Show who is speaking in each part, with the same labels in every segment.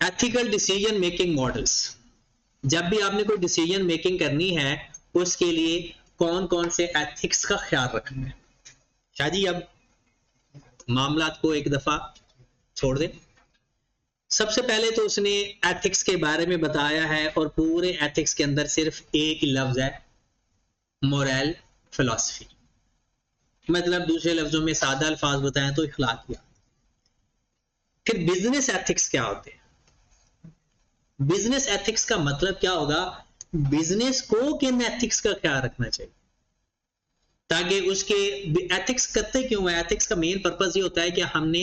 Speaker 1: Ethical decision making models, जब भी आपने कोई डिसीजन मेकिंग करनी है उसके लिए कौन कौन से एथिक्स का ख्याल रखना है। शादी अब मामलात को एक दफा छोड़ दें। सबसे पहले तो उसने एथिक्स के बारे में बताया है और पूरे एथिक्स के अंदर सिर्फ एक ही लफ्ज है, मोरल फिलॉसफी। मतलब दूसरे लफ्जों में सादा अल्फाज बताएं तो इखलाकियात। फिर बिजनेस एथिक्स क्या होते हैं? बिजनेस एथिक्स का मतलब क्या होगा? बिजनेस को किन एथिक्स का ख्याल रखना चाहिए ताकि उसके एथिक्स करते क्यों है। एथिक्स का मेन पर्पस ये होता है कि हमने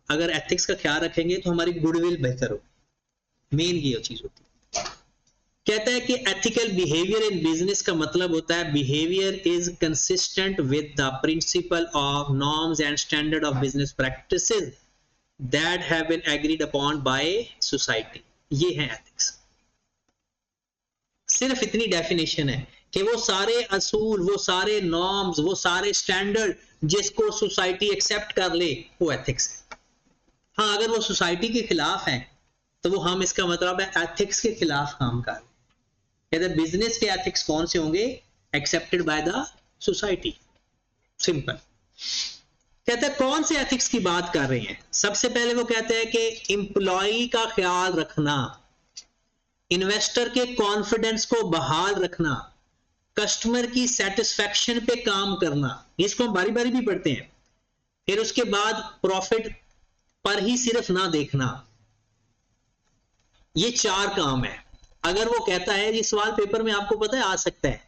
Speaker 1: अगर एथिक्स का ख्याल रखेंगे तो हमारी गुडविल बेहतर हो, मेन ये चीज होती है। कहता है कि एथिकल बिहेवियर इन बिजनेस का मतलब होता है behaviour is consistent with the principle of norms and standard of business practices that have been agreed upon by society. ये है एथिक्स। सिर्फ इतनी डेफिनेशन है कि वो सारे असूल, वो सारे नॉर्म्स, वो सारे स्टैंडर्ड जिसको सोसाइटी एक्सेप्ट कर ले, वो एथिक्स है। हाँ, अगर वो सोसाइटी के खिलाफ है तो वो हम इसका मतलब है एथिक्स के खिलाफ काम कर रहे हैं। कहते बिजनेस के एथिक्स कौन से होंगे? Accepted by the society. Simple. कहते हैं कौन से एथिक्स की बात कर रहे हैं? सबसे पहले वो कहते हैं कि एम्प्लॉय का ख्याल रखना, इन्वेस्टर के कॉन्फिडेंस को बहाल रखना, कस्टमर की सेटिस्फैक्शन पे काम करना। इसको हम बारी बारी भी पढ़ते हैं। फिर उसके बाद प्रॉफिट पर ही सिर्फ ना देखना। ये 4 काम है। अगर वो कहता है, ये सवाल पेपर में आपको पता है आ सकता है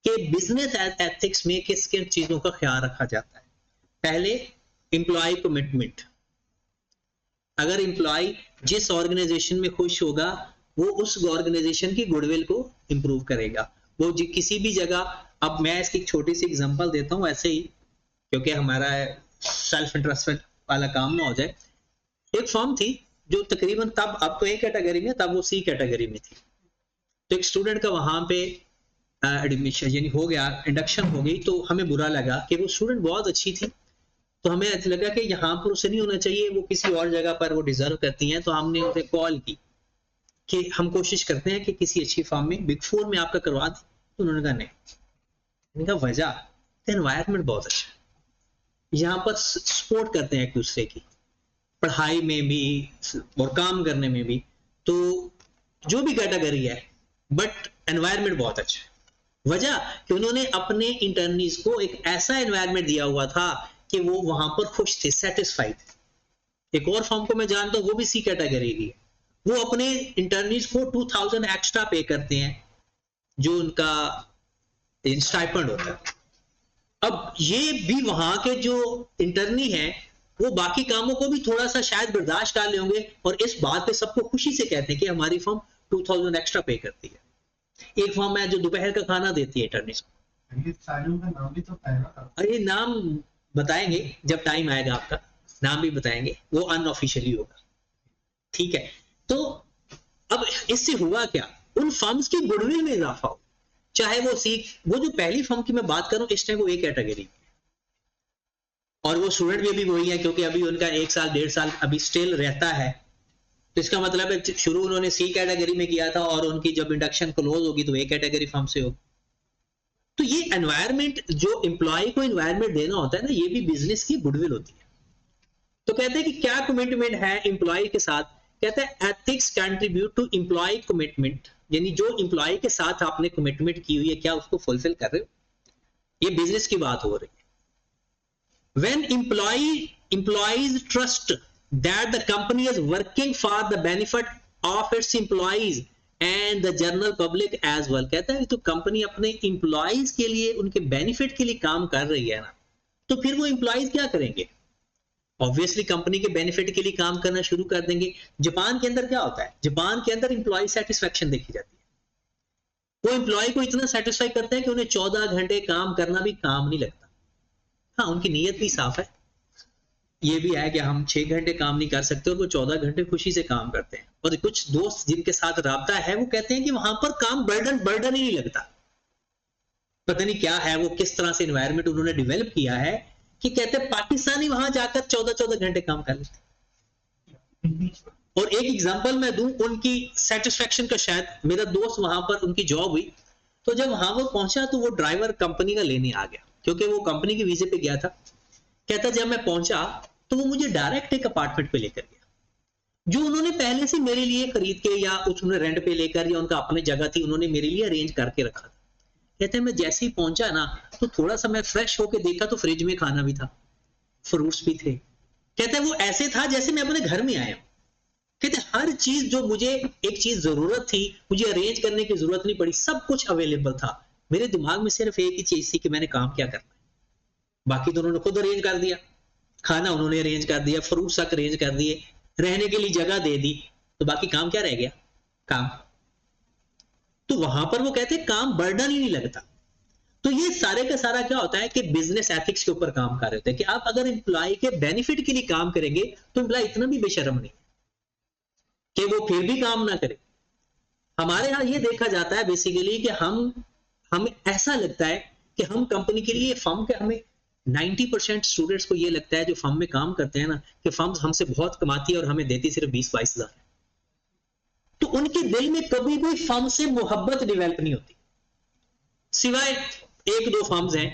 Speaker 1: कि बिजनेस एथिक्स में किस किन चीजों का ख्याल रखा जाता है। पहले एम्प्लॉय कमिटमेंट। अगर एम्प्लॉय जिस ऑर्गेनाइजेशन में खुश होगा वो उस ऑर्गेनाइजेशन की गुडविल को इंप्रूव करेगा। वो किसी भी जगह, अब मैं इसकी छोटी सी एग्जांपल देता हूं ऐसे ही, क्योंकि हमारा सेल्फ इंटरेस्ट वाला काम ना हो जाए। एक फर्म थी जो तकरीबन तब, अब तो ए कैटेगरी में, तब वो सी कैटेगरी में थी। तो एक स्टूडेंट का वहां पे एडमिशन यानी हो गया, इंडक्शन हो गई। तो हमें बुरा लगा कि वो स्टूडेंट बहुत अच्छी थी, तो हमें ऐसा लगा कि यहाँ पर उसे नहीं होना चाहिए, वो किसी और जगह पर वो डिजर्व करती हैं। तो हमने उसे कॉल की कि हम कोशिश करते हैं कि किसी अच्छी फर्म में, बिग 4 में आपका करवा दें। तो उन्होंने कहा नहीं। मैंने कहा वजह? एनवायरनमेंट बहुत अच्छा है, यहाँ पर सपोर्ट करते हैं एक दूसरे की, पढ़ाई में भी और काम करने में भी, तो जो भी कैटेगरी है, बट एनवायरनमेंट बहुत अच्छा है। वजह कि उन्होंने अपने इंटर्नीज को एक ऐसा एनवायरनमेंट दिया हुआ था कि वो वहां पर खुश थे, सेटिस्फाइड थे। एक और फॉर्म को मैं जानता हूं, वो भी सी कैटेगरी की है। वो अपने इंटर्नीज को 2000 एक्स्ट्रा पे करते हैं जो उनका स्टाइपेंड होता है। अब ये भी वहां के जो इंटर्नी है वो बाकी कामों को भी थोड़ा सा शायद बर्दाश्त कर ले होंगे और इस बात पे सबको खुशी से कहते हैं कि हमारी फर्म 2000 एक्स्ट्रा पे करती है। एक फर्म है जो दोपहर का खाना देती है इंटर्नीज को। अरे नाम बताएंगे जब टाइम आएगा, आपका नाम भी बताएंगे, वो अनऑफिशियली होगा। ठीक है। तो अब इससे हुआ क्या? उन फर्म्स की गुडविल में इजाफा हो, चाहे वो जो पहली फर्म की मैं बात करूं इस टाइम वो एक कैटेगरी और वो स्टूडेंट भी अभी वही है, क्योंकि अभी उनका 1 साल 1.5 साल अभी स्टिल रहता है। तो इसका मतलब है शुरू उन्होंने सी कैटेगरी में किया था और उनकी जब इंडक्शन क्लोज होगी तो ए कैटेगरी फर्म से होगी। तो ये एनवायरनमेंट जो एम्प्लॉय को एनवायरनमेंट देना होता है ना, ये भी बिजनेस की गुडविल होती है। तो कहते हैं कि क्या कमिटमेंट है एम्प्लॉय के साथ? कहते हैं ethics contribute to employee commitment, यानी जो एम्प्लॉय के साथ आपने कमिटमेंट की हुई है क्या उसको फुलफिल कर रहे हो? ये बिजनेस की बात हो रही है। When employees trust that the company is working for the benefit of its employees and the general public as well, कहता है तो कंपनी अपने इंप्लॉइज के लिए, उनके बेनिफिट के लिए काम कर रही है ना, तो फिर वो इंप्लॉइज क्या करेंगे? ऑब्वियसली कंपनी के बेनिफिट के लिए काम करना शुरू कर देंगे। जापान के अंदर क्या होता है? जापान के अंदर इंप्लॉय सेटिस्फेक्शन देखी जाती है। वो इंप्लॉय को इतना सेटिस्फाई करते हैं कि उन्हें 14 घंटे काम करना भी काम नहीं लगता। हाँ, उनकी नीयत भी साफ है, ये भी है कि हम 6 घंटे काम नहीं कर सकते और वो 14 घंटे खुशी से काम करते हैं। और कुछ दोस्त जिनके साथ राब्ता है वो कहते हैं कि वहां पर काम बर्डन ही नहीं लगता। पता नहीं क्या है, वो किस तरह से एनवायरनमेंट उन्होंने डेवलप किया है कि कहते हैं पाकिस्तानी वहां जाकर 14-14 घंटे काम कर लेते। और एक एग्जांपल मैं दूं उनकी सेटिस्फेक्शन का, शायद मेरा दोस्त वहां पर उनकी जॉब हुई, तो जब वहां वो पहुंचा तो वो ड्राइवर कंपनी का लेने आ गया, क्योंकि वो कंपनी के वीजे पे गया था। कहता जब मैं पहुंचा तो वो मुझे डायरेक्ट एक अपार्टमेंट पे लेकर गया, जो उन्होंने पहले से मेरे लिए खरीद के या उसने रेंट पे लेकर या उनका अपनी जगह थी उन्होंने मेरे लिए अरेंज करके रखा था। कहते हैं मैं जैसे ही पहुंचा ना तो थोड़ा सा मैं फ्रेश होके देखा तो फ्रिज में खाना भी था, फ्रूट्स भी थे। कहते हैं वो ऐसे था जैसे मैं अपने घर में आया। कहते हर चीज जो मुझे एक चीज जरूरत थी मुझे अरेंज करने की जरूरत नहीं पड़ी, सब कुछ अवेलेबल था। मेरे दिमाग में सिर्फ एक ही चीज थी कि मैंने काम क्या करना है। बाकी तो उन्होंने खुद अरेंज कर दिया, खाना उन्होंने अरेंज कर दिया, फ्रूट्स तक अरेंज कर दिए, रहने के लिए जगह दे दी, तो बाकी काम क्या रह गया? काम। तो वहां पर वो कहते हैं काम बर्डन ही नहीं लगता। तो ये सारे का सारा क्या होता है कि बिजनेस एथिक्स के ऊपर काम कर रहे होते हैं कि आप अगर एम्प्लॉय के बेनिफिट के लिए काम करेंगे तो एम्प्लॉय इतना भी बेशर्म नहीं कि वो फिर भी काम ना करे। हमारे यहां ये देखा जाता है बेसिकली कि हमें ऐसा लगता है कि हम कंपनी के लिए, फर्म के, हमें 90% स्टूडेंट्स को ये लगता है जो फर्म में काम करते हैं ना कि फर्म हमसे बहुत कमाती है और हमें देती सिर्फ 20-22 हजार। तो उनके दिल में कभी भी फर्म से मोहब्बत डेवलप नहीं होती, सिवाय एक दो फर्म्स हैं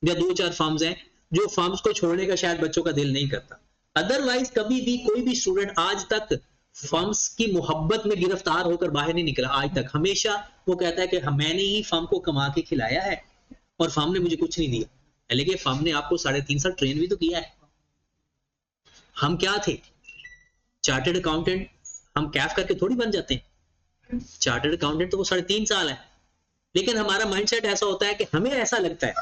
Speaker 1: या 2-4 फर्म्स हैं जो फर्म्स को छोड़ने का शायद बच्चों का दिल नहीं करता। अदरवाइज कभी भी कोई भी स्टूडेंट आज तक फर्म्स की मोहब्बत में गिरफ्तार होकर बाहर नहीं निकला आज तक। हमेशा वो कहता है कि मैंने ही फर्म को कमा के खिलाया है और फर्म ने मुझे कुछ नहीं दिया, लेकिन फर्म ने आपको 3.5 साल ट्रेन भी तो किया है। हम क्या थे? Chartered accountant. हम कैफ करके थोड़ी बन जाते हैं। चार्टर्ड अकाउंटेंट तो वो 3.5 साल है, लेकिन हमारा माइंडसेट ऐसा होता है कि हमें ऐसा लगता है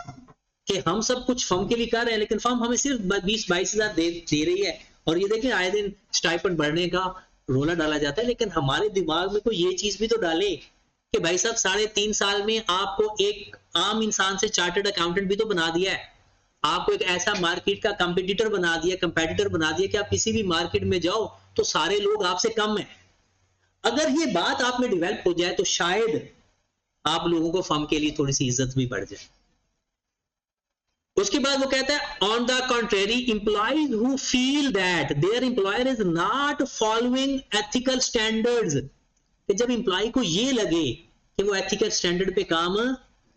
Speaker 1: कि हम सब कुछ फर्म के लिए कर रहे हैं, लेकिन फर्म हमें सिर्फ 20-22 हजार दे रही है। और ये देखिए आए दिन स्टाइपेंड बढ़ने का रोला डाला जाता है, लेकिन हमारे दिमाग में कोई ये चीज भी तो डाले कि भाई साहब 3.5 साल में आपको एक आम इंसान से चार्टर्ड अकाउंटेंट भी तो बना दिया है, आपको एक ऐसा मार्केट का कंपटीटर बना दिया, कंपेटिटर बना दिया कि आप किसी भी मार्केट में जाओ तो सारे लोग आपसे कम है। अगर ये बात आप में डेवलप हो जाए तो शायद आप लोगों को फर्म के लिए थोड़ी सी इज्जत भी बढ़ जाए। उसके बाद वो कहता है on the contrary employees who feel that their employer is not following ethical standards, कि जब एम्प्लॉय को ये लगे कि वो एथिकल स्टैंडर्ड पे काम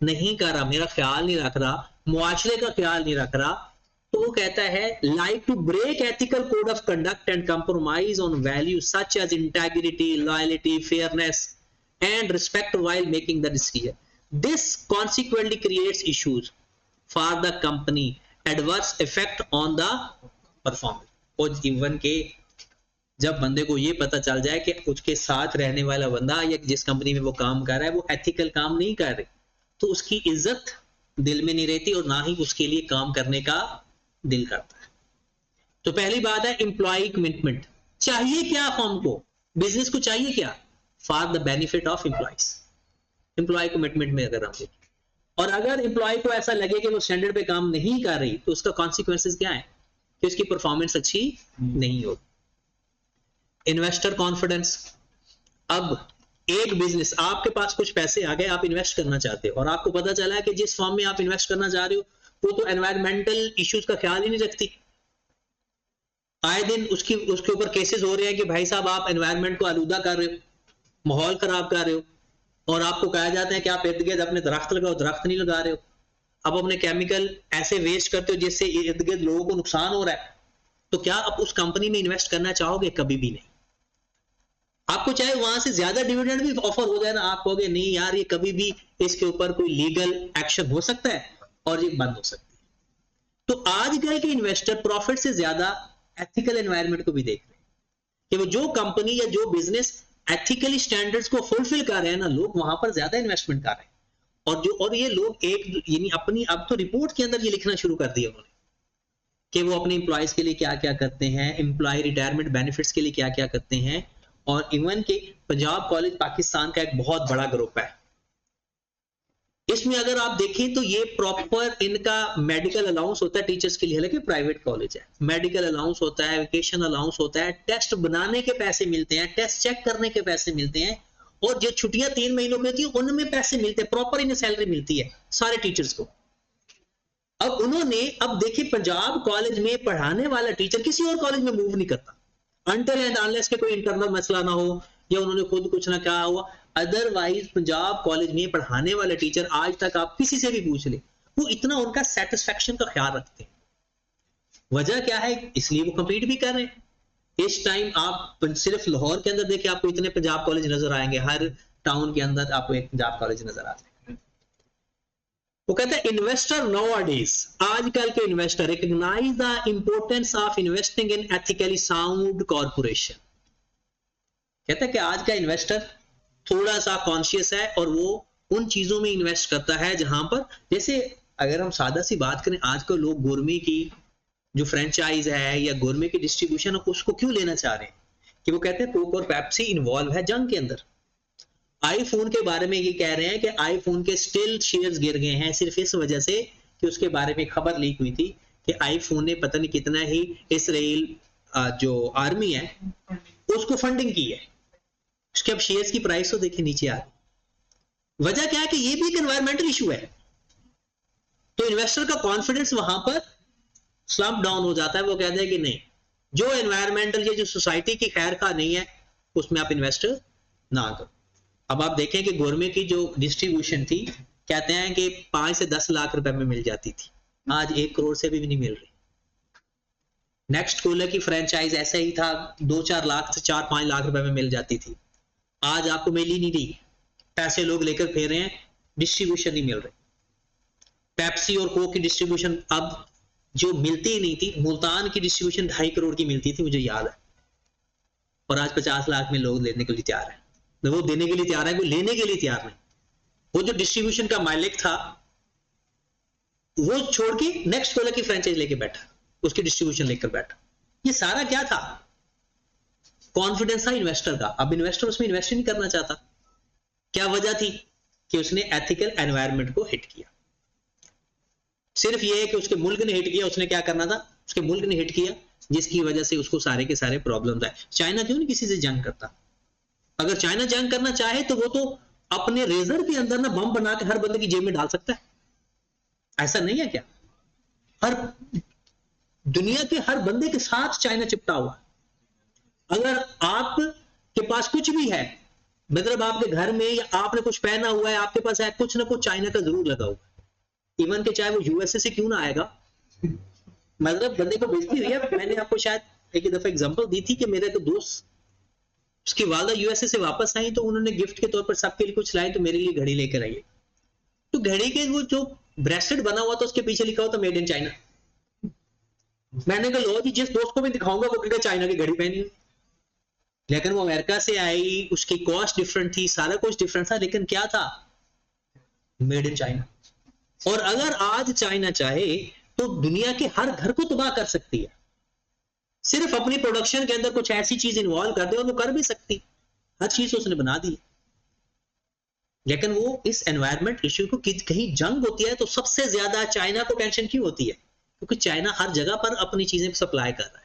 Speaker 1: नहीं कर रहा, मेरा ख्याल नहीं रख रहा, मुआशरे का ख्याल नहीं रख रहा, तो वो कहता है like to break ethical code of conduct and compromise on value such as integrity, loyalty, fairness and respect while making the decision. This consequently creates issues for the company, adverse effect on the performance. और जीवन के जब बंदे को ये पता चल जाए कि उसके साथ रहने वाला बंदा या जिस कंपनी में वो काम कर रहा है वो एथिकल काम नहीं कर रहे, तो उसकी इज्जत दिल में नहीं रहती और ना ही उसके लिए काम करने का दिल करता है। तो पहली बात है एम्प्लॉय कमिटमेंट। चाहिए क्या फर्म को, बिजनेस को चाहिए क्या? For the benefit of employees. Employee commitment में अगर हम देखें, और अगर एम्प्लॉय को ऐसा लगे कि वो स्टैंडर्ड पे काम नहीं कर रही तो उसका कॉन्सिक्वेंसेस क्या है कि उसकी परफॉर्मेंस अच्छी नहीं होगी। Investor confidence. अब एक बिजनेस, आपके पास कुछ पैसे आ गए, आप इन्वेस्ट करना चाहते हो और आपको पता चला है कि जिस फर्म में आप इन्वेस्ट करना चाह रहे हो वो तो एनवायरमेंटल इश्यूज का ख्याल ही नहीं रखती। आए दिन उसके ऊपर केसेस हो रहे हैं कि भाई साहब आप एनवायरमेंट को आलूदा कर रहे हो, माहौल खराब कर रहे हो, और आपको कहा जाता है कि आप इर्द गिर्द अपने दरख्त लगाओ, दरख्त नहीं लगा रहे हो, आप अपने केमिकल ऐसे वेस्ट करते हो जिससे इर्द गिर्द लोगों को नुकसान हो रहा है, तो क्या आप उस कंपनी में इन्वेस्ट करना चाहोगे? कभी भी नहीं। आपको चाहे वहां से ज्यादा डिविडेंड भी ऑफर हो जाए ना, आप कहोगे नहीं यार ये कभी भी इसके ऊपर कोई लीगल एक्शन हो सकता है और ये बंद हो सकती है। तो आजकल के इन्वेस्टर प्रॉफिट से ज्यादा एथिकल एनवायरनमेंट को भी देख रहे हैं कि वो जो कंपनी या जो बिजनेस एथिकली स्टैंडर्ड्स को फुलफिल कर रहे हैं ना, लोग वहां पर ज्यादा इन्वेस्टमेंट कर रहे हैं। और ये लोग एक यानी अपनी अब तो रिपोर्ट के अंदर ये लिखना शुरू कर दिया उन्होंने कि वो अपने एम्प्लॉयज के लिए क्या क्या करते हैं, एम्प्लॉय रिटायरमेंट बेनिफिट्स के लिए क्या क्या करते हैं। और इवन के पंजाब कॉलेज पाकिस्तान का एक बहुत बड़ा ग्रुप है, इसमें अगर आप देखें तो ये प्रॉपर इनका मेडिकल अलाउंस होता है टीचर्स के लिए, हालांकि प्राइवेट कॉलेज है, मेडिकल अलाउंस होता है, वेकेशन अलाउंस होता है, टेस्ट बनाने के पैसे मिलते हैं, टेस्ट चेक करने के पैसे मिलते हैं, और जो छुट्टियां 3 महीनों की होती है उनमें पैसे मिलते हैं, प्रॉपर इन्हें सैलरी मिलती है सारे टीचर्स को। अब उन्होंने, अब देखिए पंजाब कॉलेज में पढ़ाने वाला टीचर किसी और कॉलेज में मूव नहीं करता, अनटिल एंड अनलेस के कोई इंटरनल मसला ना हो या उन्होंने खुद कुछ ना कहा हुआ, अदरवाइज पंजाब कॉलेज में पढ़ाने वाले टीचर आज तक आप किसी से भी पूछ ले, वो इतना उनका सेटिस्फेक्शन का ख्याल रखते हैं। वजह क्या है? इसलिए वो कंप्लीट भी कर रहे हैं। इस टाइम आप सिर्फ लाहौर के अंदर देखिए, आपको इतने पंजाब कॉलेज नजर आएंगे, हर टाउन के अंदर आपको एक पंजाब कॉलेज नजर आते हैं। वो कहते हैं इन्वेस्टर नाउअडेज, आजकल के investor recognise the importance of investing in ethically sound corporation. कहते हैं कि आज का इन्वेस्टर थोड़ा सा कॉन्शियस है और वो उन चीजों में इन्वेस्ट करता है जहां पर, जैसे अगर हम सादा सी बात करें, आजकल लोग गोरमे की जो फ्रेंचाइज है या गोरमे की डिस्ट्रीब्यूशन है उसको क्यों लेना चाह रहे हैं कि वो कहते हैं कोक और पेप्सी इन्वॉल्व है जंग के अंदर। आईफोन के बारे में ये कह रहे हैं कि आईफोन के स्टिल शेयर्स गिर गए हैं सिर्फ इस वजह से कि उसके बारे में खबर लीक हुई थी कि आईफोन ने पता नहीं कितना ही इसराइल जो आर्मी है उसको फंडिंग की है, उसके अब शेयर्स की प्राइस तो देखिए नीचे आ गई। वजह क्या है कि ये भी एक एनवायरमेंटल इशू है, तो इन्वेस्टर का कॉन्फिडेंस वहां पर स्लम्प डाउन हो जाता है। वो कहते हैं कि नहीं, जो एनवायरमेंटल या जो सोसाइटी की खैर का नहीं है उसमें आप इन्वेस्ट ना करो। अब आप देखें कि गोरमे की जो डिस्ट्रीब्यूशन थी, कहते हैं कि 5 से 10 लाख रुपए में मिल जाती थी, आज 1 करोड़ से भी नहीं मिल रही। नेक्स्ट कूलर की फ्रेंचाइज ऐसा ही था, 2-4 लाख से 4-5 लाख रुपए में मिल जाती थी, आज आपको मिल ही नहीं रही। पैसे लोग लेकर फिर रहे हैं, डिस्ट्रीब्यूशन नहीं मिल रही। पेप्सी और कोक की डिस्ट्रीब्यूशन अब जो मिलती ही नहीं थी, मुल्तान की डिस्ट्रीब्यूशन 2.5 करोड़ की मिलती थी मुझे याद है, और आज 50 लाख में लोग लेने के लिए तैयार है। वो देने के लिए तैयार है, कोई लेने के लिए तैयार नहीं। वो जो डिस्ट्रीब्यूशन का मालिक था वो छोड़ के नेक्स्ट कॉलर की फ्रेंचाइज लेके बैठा, उसकी डिस्ट्रीब्यूशन लेकर बैठा। ये सारा क्या था? कॉन्फिडेंस था इन्वेस्टर का। अब इन्वेस्टर उसमें इन्वेस्ट नहीं करना चाहता। क्या वजह थी? कि उसने एथिकल एनवायरनमेंट को हिट किया। सिर्फ ये है कि उसके मुल्क ने हिट किया, उसने क्या करना था? उसके मुल्क ने हिट किया, जिसकी वजह से उसको सारे के सारे प्रॉब्लम आए। चाइना क्यों नहीं किसी से जंग करता? अगर चाइना जंग करना चाहे तो वो तो अपने रेजर के अंदर ना बम बना के हर बंदे की जेब में डाल सकता है। ऐसा नहीं है क्या? हर दुनिया के हर बंदे के साथ चाइना चिपटा हुआ है। अगर आप के पास कुछ भी है, मतलब आपके घर में या आपने कुछ पहना हुआ है, आपके पास है कुछ ना कुछ चाइना का जरूर लगा हुआ है। इवन के चाहे वो यूएसए से क्यों ना आएगा, मतलब बंदे को बेइज्जती हुई है। मैंने आपको शायद एक दफा एग्जांपल दी थी कि मेरे तो दोस्त, उसकी वालदा यूएसए से वापस आई तो उन्होंने गिफ्ट के तौर पर सबके लिए कुछ लाई, तो मेरे लिए घड़ी लेकर आई। तो घड़ी के वो जो ब्रेसलेट बना हुआ था उसके पीछे लिखा हुआ था मेड इन चाइना। मैंने कहा लो जी, जिस दोस्त को भी दिखाऊंगा वो कहेगा चाइना की घड़ी पहनी हुई। लेकिन वो अमेरिका से आई, उसकी कॉस्ट डिफरेंट थी, सारा कुछ डिफरेंट था, लेकिन क्या था? Made in China. और अगर आज चाइना चाहे तो दुनिया के हर घर को तबाह कर सकती है। सिर्फ अपनी प्रोडक्शन के अंदर कुछ ऐसी चीज इन्वॉल्व कर दे और वो कर भी सकती, हर चीज उसने बना दी। लेकिन वो इस एनवायरनमेंट इश्यू को, कहीं जंग होती है तो सबसे ज्यादा चाइना को टेंशन क्यों होती है? क्योंकि चाइना हर जगह पर अपनी चीजें सप्लाई कर रहा है,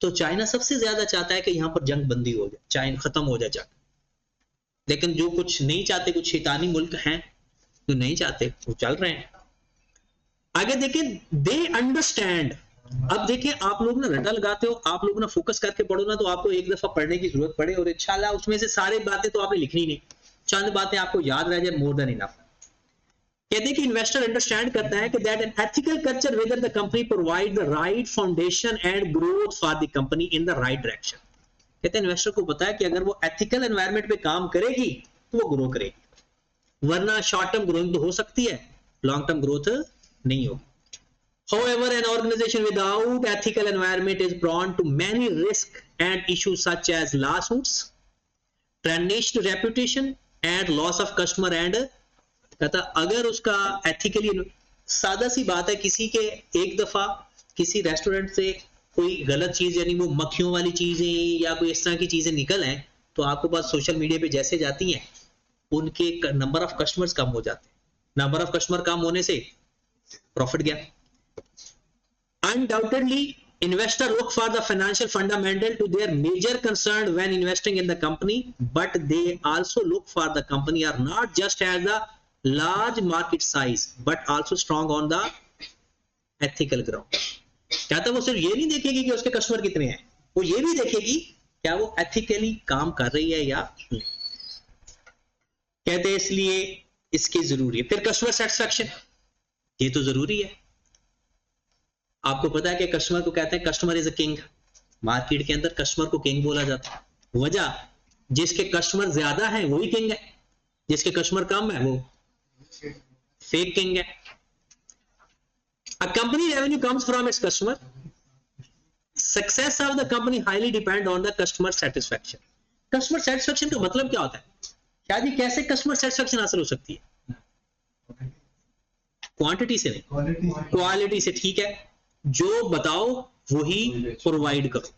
Speaker 1: तो चाइना सबसे ज्यादा चाहता है कि यहां पर जंग बंदी हो जाए, चाइना खत्म हो जाए जंग। लेकिन जो कुछ नहीं चाहते, कुछ शैतानी मुल्क हैं जो नहीं चाहते, वो चल रहे हैं। आगे देखिए, दे अंडरस्टैंड। अब देखिए, आप लोग ना रटा लगाते हो, आप लोग ना फोकस करके पढ़ो ना, तो आपको एक दफा पढ़ने की जरूरत पड़े और इंशाल्लाह उसमें से सारी बातें तो आपने लिखनी नहीं, चंद बातें आपको याद रह जाए, मोर देन इनफ। कहते हैं कि इन्वेस्टर अंडरस्टैंड करता है कि that an ethical culture whether the company provide the right foundation and growth for the company in the right direction. कहते हैं इन्वेस्टर को पता है कि अगर वो एथिकल एनवायरनमेंट पे काम करेगी तो वो ग्रो करेगी, वरना शॉर्ट टर्म ग्रोइंग तो हो सकती है, लॉन्ग टर्म ग्रोथ नहीं होगी। However, an organization without ethical environment is prone to many risks and issues such as lawsuits, tarnished reputation, and loss of customer and कहता अगर उसका एथिकली, सादा सी बात है, किसी के एक दफा किसी रेस्टोरेंट से कोई गलत चीज, यानी वो मक्खियों वाली चीजें या कोई इस तरह की चीजें निकल आए, तो आपको पास सोशल मीडिया पे जैसे जाती हैं, उनके नंबर ऑफ कस्टमर्स कम हो जाते हैं। नंबर ऑफ कस्टमर कम होने से प्रॉफिट गया। Undoubtedly, investors look for the financial fundamental to their major concern when investing in the company, but they also look for the company are not just as the large market size, but also strong on the ethical ground. कहता वो सिर्फ ये नहीं देखेगी कि उसके customer कितने हैं, वो ये भी देखेगी क्या वो एथिकली काम कर रही है या नहीं। कहते हैं इसलिए इसकी जरूरी है। फिर कस्टमर सेटिस्फेक्शन, ये तो जरूरी है। आपको पता है कि कस्टमर को कहते हैं customer is a king. Market के अंदर कस्टमर को किंग बोला जाता है। वजह, जिसके कस्टमर ज्यादा है वही किंग है, जिसके कस्टमर कम है वो फेक किंग है। A company revenue comes from its customer. Success of the company highly depend on the customer satisfaction. Customer satisfaction का मतलब क्या होता है? क्या जी कैसे कस्टमर सेटिस्फेक्शन हासिल हो सकती है? क्वांटिटी से नहीं, क्वालिटी से। ठीक है, जो बताओ वही प्रोवाइड करो।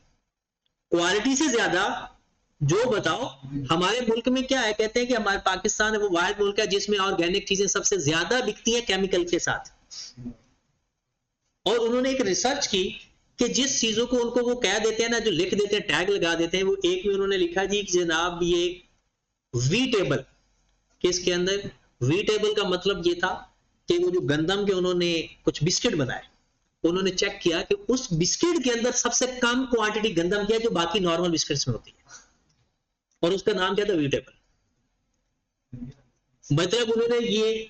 Speaker 1: क्वालिटी से ज्यादा जो बताओ। हमारे मुल्क में क्या है, कहते हैं कि हमारे पाकिस्तान है वो वाहिद मुल्क है जिसमें ऑर्गेनिक चीजें सबसे ज्यादा बिकती हैं केमिकल के साथ। और उन्होंने एक रिसर्च की कि जिस चीजों को उनको वो कह देते हैं ना, जो लिख देते हैं, टैग लगा देते हैं, वो एक में उन्होंने लिखा जी कि जनाब ये वीटेबल, किसके अंदर वीटेबल का मतलब ये था कि वो जो गंदम के उन्होंने कुछ बिस्किट बनाए, उन्होंने चेक किया कि उस बिस्किट के अंदर सबसे कम क्वांटिटी गंदम की है जो बाकी नॉर्मल बिस्किट्स में होती है, और उसका नाम क्या था, वीटेबल। मतलब उन्होंने ये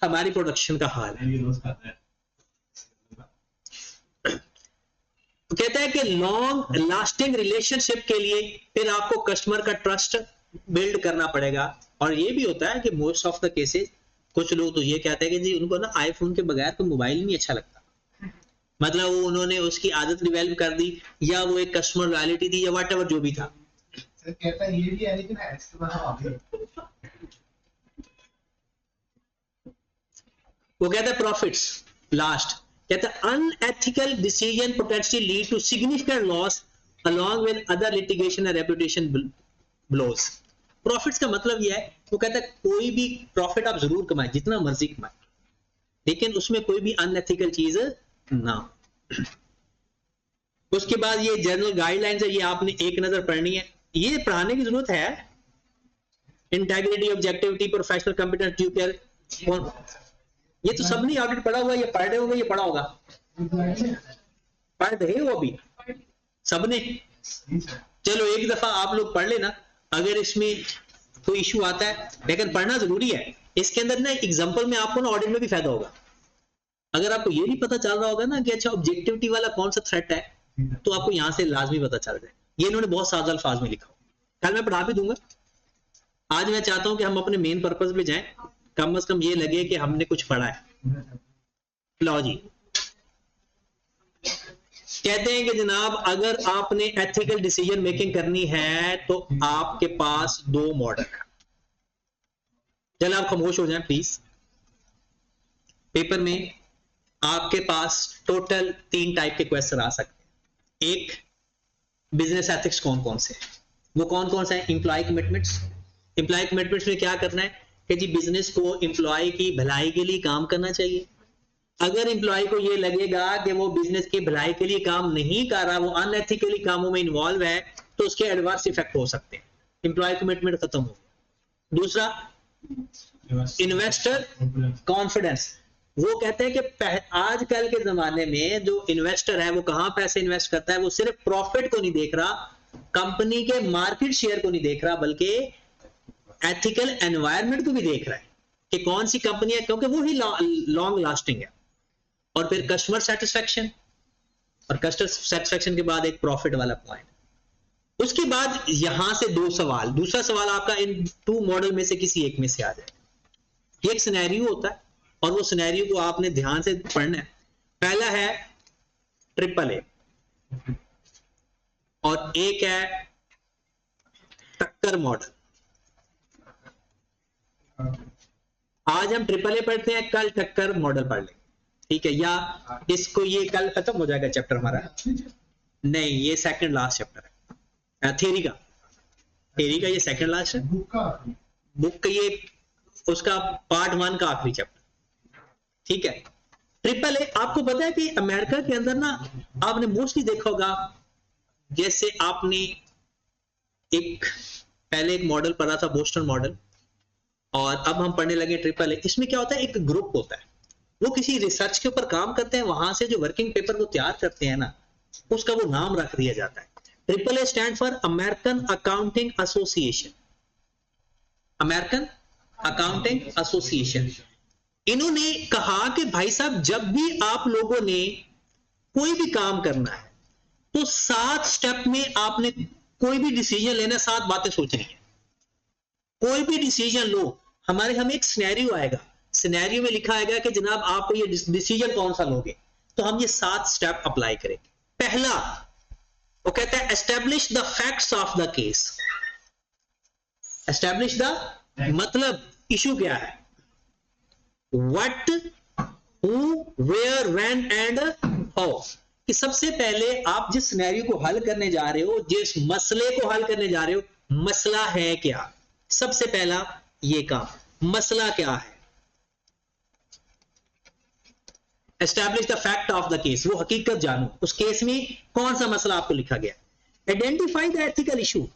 Speaker 1: हमारी प्रोडक्शन का हाल है। तो कहता है कि लॉन्ग लास्टिंग रिलेशनशिप के लिए फिर आपको कस्टमर का ट्रस्ट बिल्ड करना पड़ेगा। और ये भी होता है कि मोस्ट ऑफ द केसेस कुछ लोग तो ये कहते हैं कि जी उनको ना आईफोन के बगैर तो मोबाइल नहीं अच्छा लगता। मतलब वो उन्होंने उसकी आदत डिवेलप कर दी, या वो एक कस्टमर लॉयल्टी थी, या व्हाटएवर जो भी था।
Speaker 2: कहता है ये भी है लेकिन इसके बाद हम आगे
Speaker 1: वो कहता है प्रॉफिट्स लास्ट। कहता है unethical decision potentially lead to significant loss along with other litigation and reputation blows. Profits का मतलब यह है, वो कहता है कोई भी प्रॉफिट आप जरूर कमाएं, जितना मर्जी कमाएं, लेकिन उसमें कोई भी अनएथिकल चीज ना हो। उसके बाद ये जनरल गाइडलाइंस है, ये आपने एक नजर पढ़नी है, ये पढ़ाने की जरूरत है। Integrity, objectivity, professional competence, due care, ये तो सबने ऑडिट पढ़ा हुआ, ये पढ़ रहे होंगे, ये पढ़ा होगा, पढ़ रहे हो अभी सबने। चलो एक दफा आप लोग पढ़ लेना, अगर इसमें कोई इशू आता है, लेकिन पढ़ना जरूरी है। इसके अंदर ना एग्जांपल में आपको ना ऑडिट में भी फायदा होगा। अगर आपको ये नहीं पता चल रहा होगा ना कि अच्छा ऑब्जेक्टिविटी वाला कौन सा थ्रेट है, तो आपको यहां से लाजमी पता चल जाए। ये इन्होंने बहुत सादा अल्फाज में लिखा, कल मैं पढ़ा भी दूंगा। आज मैं चाहता हूं कि हम अपने मेन पर्पस पे जाएं, कम से कम ये लगे कि हमने कुछ पढ़ा है। लो जी, कहते हैं कि जनाब अगर आपने एथिकल डिसीजन मेकिंग करनी है तो आपके पास दो मॉडल है। चलो आप खामोश हो जाएं प्लीज। पेपर में आपके पास टोटल 3 टाइप के क्वेश्चन आ सकते हैं। एक, बिजनेस एथिक्स कौन कौन से, वो कौन कौन से हैं? Employ commitments. एम्प्लॉय कमिटमेंट्स में क्या करना है कि जी बिजनेस को एम्प्लॉय की भलाई के लिए काम करना चाहिए। अगर एम्प्लॉय को ये लगेगा कि वो बिजनेस की भलाई के लिए काम नहीं कर रहा, वो अनएथिकली कामों में इन्वॉल्व है, तो उसके एडवर्स इफेक्ट हो सकते हैं। एम्प्लॉय कमिटमेंट खत्म हो गया। दूसरा, इन्वेस्टर कॉन्फिडेंस। वो कहते हैं कि आजकल के जमाने में जो इन्वेस्टर है वो कहां पैसे इन्वेस्ट करता है, वो सिर्फ प्रॉफिट को नहीं देख रहा, कंपनी के मार्केट शेयर को नहीं देख रहा, बल्कि एथिकल एनवायरनमेंट को भी देख रहा है कि कौन सी कंपनी है, क्योंकि वो ही लॉन्ग लास्टिंग है। और फिर कस्टमर सेटिस्फेक्शन, और कस्टमर सेटिस्फेक्शन के बाद एक प्रॉफिट वाला पॉइंट। उसके बाद यहां से 2 सवाल, दूसरा सवाल आपका इन 2 मॉडल में से किसी एक में से आ जाए। एक सिनेरियो होता है और वो सिनेरियो को आपने ध्यान से पढ़ना है। पहला है ट्रिपल ए और एक है टक्कर मॉडल। आज हम ट्रिपल ए पढ़ते हैं, कल टक्कर मॉडल पढ़ लेंगे, ठीक है? या इसको ये कल खत्म हो जाएगा चैप्टर हमारा। नहीं, ये सेकंड लास्ट चैप्टर है थ्योरी का ये सेकंड लास्ट है। बुक का ये उसका पार्ट 1 का आखिरी चैप्टर, ठीक है? ट्रिपल ए, आपको पता है कि अमेरिका के अंदर ना आपने मोस्टली देखा होगा, जैसे आपने पहले एक मॉडल पढ़ा था बोस्टन मॉडल, और अब हम पढ़ने लगे ट्रिपल ए। इसमें क्या होता है, एक ग्रुप होता है, वो किसी रिसर्च के ऊपर काम करते हैं, वहां से जो वर्किंग पेपर को तैयार करते हैं ना, उसका वो नाम रख दिया जाता है। AAA stand for American accounting association, American accounting association. इन्होंने कहा कि भाई साहब जब भी आप लोगों ने कोई भी काम करना है तो 7 स्टेप में आपने कोई भी डिसीजन लेना, 7 बातें सोचनी है। कोई भी डिसीजन लो, हमें एक सिनेरियो आएगा, सिनेरियो में लिखा आएगा कि जनाब आप ये डिसीजन कौन सा लोगे, तो हम ये 7 स्टेप अप्लाई करेंगे। पहला वो कहता है establish the facts of the case. Establish the मतलब इशू क्या है, what, who, where, when and how. कि सबसे पहले आप जिस सिनेरियो को हल करने जा रहे हो, जिस मसले को हल करने जा रहे हो, मसला है क्या। सबसे पहला ये काम, मसला क्या है। Establish the fact of the case, वो हकीकत जानो, उस केस में कौन सा मसला आपको लिखा गया। आइडेंटिफाई द एथिकल इशू,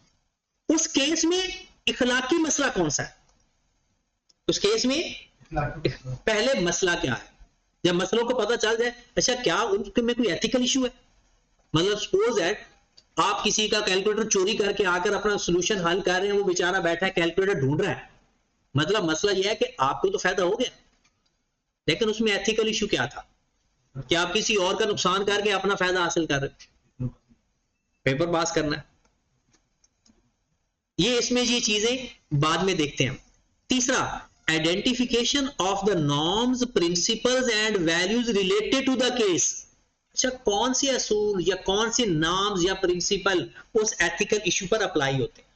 Speaker 1: उस केस में इखलाकी मसला कौन सा है। उस केस में पहले मसला क्या है। जब मसलों को पता चल जाए, अच्छा क्या उनमें कोई एथिकल इशू है, मतलब सपोज दैट आप किसी का कैलकुलेटर चोरी करके आकर अपना सोल्यूशन हल कर रहे हैं, वो बेचारा बैठा है कैलकुलेटर ढूंढ रहा है, मतलब मसला यह है कि आपको तो फायदा हो गया, लेकिन उसमें एथिकल इशू क्या था कि आप किसी और का नुकसान करके अपना फायदा हासिल कर रहे, पेपर पास करना है। ये इसमें ये चीजें बाद में देखते हैं। तीसरा, identification of the norms, principles and values related to the case. अच्छा, कौन से असूल या कौन से नॉर्म्स या प्रिंसिपल उस एथिकल इशू पर अप्लाई होते हैं।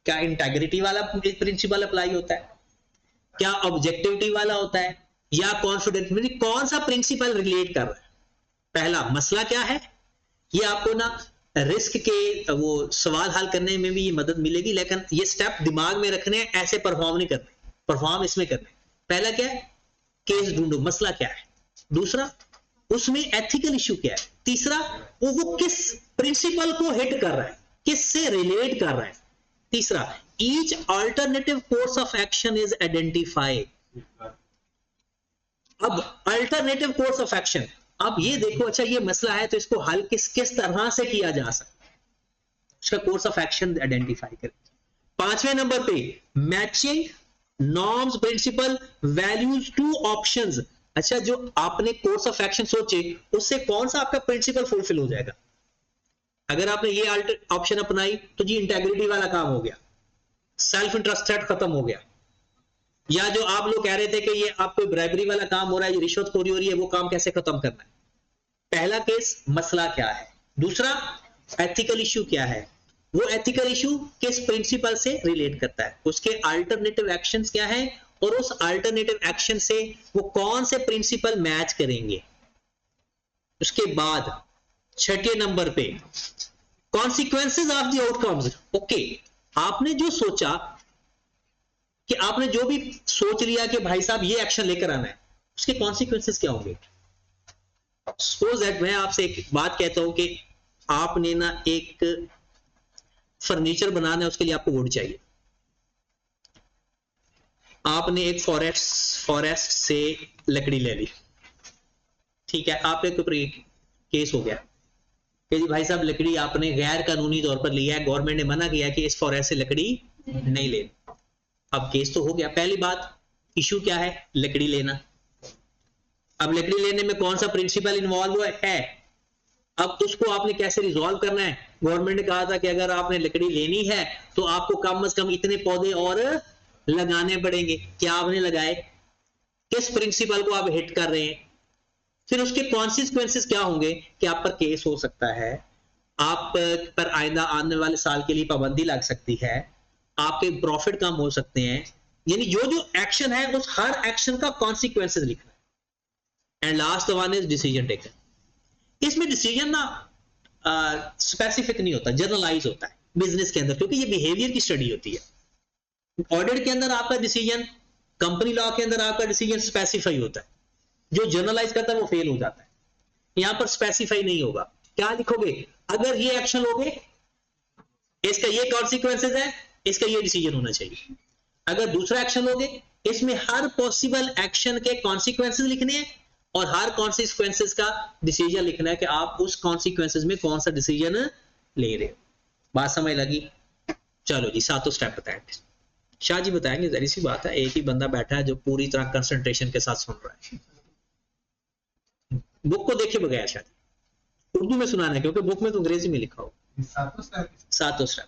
Speaker 1: क्या इंटेग्रिटी वाला प्रिंसिपल अप्लाई होता है, क्या ऑब्जेक्टिविटी वाला होता है, या कॉन्फिडेंस, कौन सा प्रिंसिपल रिलेट कर रहा है। पहला मसला क्या है, ये आपको ना रिस्क के वो सवाल हल करने में भी ये मदद मिलेगी, लेकिन ये स्टेप दिमाग में रखने हैं, ऐसे परफॉर्म नहीं करने, परफॉर्म इसमें करने। पहला क्या है, केस ढूंढो, मसला क्या है। दूसरा, उसमें एथिकल इशू क्या है। तीसरा, वो किस प्रिंसिपल को हिट कर रहा है, किससे रिलेट कर रहा है। तीसरा, each alternative course of action is identified. अब अल्टरनेटिव कोर्स ऑफ एक्शन, अब ये देखो, अच्छा ये मसला है तो इसको हल किस तरह से किया जा सकता है, उसका कोर्स ऑफ एक्शन आइडेंटिफाई करें। 5वें नंबर पे matching norms, principle, values to options. अच्छा, जो आपने कोर्स ऑफ एक्शन सोचे उससे कौन सा आपका प्रिंसिपल फुलफिल हो जाएगा। अगर आपने ये ऑप्शन अपनाई तो जी इंटेग्रिटी वाला काम हो गया, सेल्फ इंटरेस्ट थ्रेट खत्म हो गया। या जो आप लोग कह रहे थे कि ये आपको ब्राइबरी वाला काम हो रहा है, ये रिश्वतखोरी हो रही है, वो काम कैसे खत्म करना है। पहला केस मसला क्या है, दूसरा एथिकल इशू क्या है, वो एथिकल इशू किस प्रिंसिपल से रिलेट करता है, उसके अल्टरनेटिव एक्शंस क्या है, और उस अल्टरनेटिव एक्शन से वो कौन से प्रिंसिपल मैच करेंगे। उसके बाद 6 नंबर पे consequences of the outcomes. Okay, आपने जो सोचा कि आपने जो भी सोच लिया कि भाई साहब ये एक्शन लेकर आना है, उसके कॉन्सिक्वेंसेस क्या होंगे। सपोज दैट मैं आपसे एक बात कहता हूं कि आपने ना एक फर्नीचर बनाना है, उसके लिए आपको वुड चाहिए। आपने एक फॉरेस्ट से लकड़ी ले ली, ठीक है, आप एक केस हो गया कि जी भाई साहब लकड़ी आपने गैर कानूनी तौर पर लिया है, गवर्नमेंट ने मना किया कि इस फॉरेस्ट से लकड़ी नहीं लेनी। अब केस तो हो गया। पहली बात, इशू क्या है, लकड़ी लेना। अब लकड़ी लेने में कौन सा प्रिंसिपल इन्वॉल्व है, अब उसको आपने कैसे रिजॉल्व करना है। गवर्नमेंट ने कहा था कि अगर आपने लकड़ी लेनी है तो आपको कम से कम इतने पौधे और लगाने पड़ेंगे, क्या आपने लगाए, किस प्रिंसिपल को आप हिट कर रहे हैं। फिर उसके कॉन्सिक्वेंसेस क्या होंगे कि आप पर केस हो सकता है, आप पर आइंदा आने वाले साल के लिए पाबंदी लग सकती है, आपके प्रॉफिट कम हो सकते हैं। यानी जो जो एक्शन है उस हर एक्शन का कॉन्सिक्वेंसेस लिखना है। And last one is decision taken. इसमें डिसीजन ना स्पेसिफिक नहीं होता, जनरलाइज होता है बिजनेस के अंदर, क्योंकि ये बिहेवियर की स्टडी होती है। ऑडिट के अंदर आपका डिसीजन, कंपनी लॉ के अंदर आपका डिसीजन स्पेसिफाई होता है, जो जनरलाइज करता है वो फेल हो जाता है। यहां पर स्पेसिफाई नहीं होगा। क्या लिखोगे, अगर ये एक्शन लोगे इसका ये कॉन्सिक्वेंसेस है, इसका ये डिसीजन होना चाहिए। अगर दूसरा एक्शन लोगे, इसमें हर पॉसिबल एक्शन के कॉन्सिक्वेंसेस लिखने हैं और हर कॉन्सिक्वेंसेस का डिसीजन लिखना है कि आप उस कॉन्सिक्वेंसेस में कौन सा डिसीजन ले रहे हो। बात समझ लगी? चलो जी, सातों स्टेप बताएंगे। शाह जी बताएंगे, जरी सी बात है, एक ही बंदा बैठा है जो पूरी तरह कंसंट्रेशन के साथ सुन रहा है। बुक को देखे बगैर शायद उर्दू में सुनाना है, क्योंकि बुक में तो अंग्रेजी में लिखा हो। सातों स्टेप।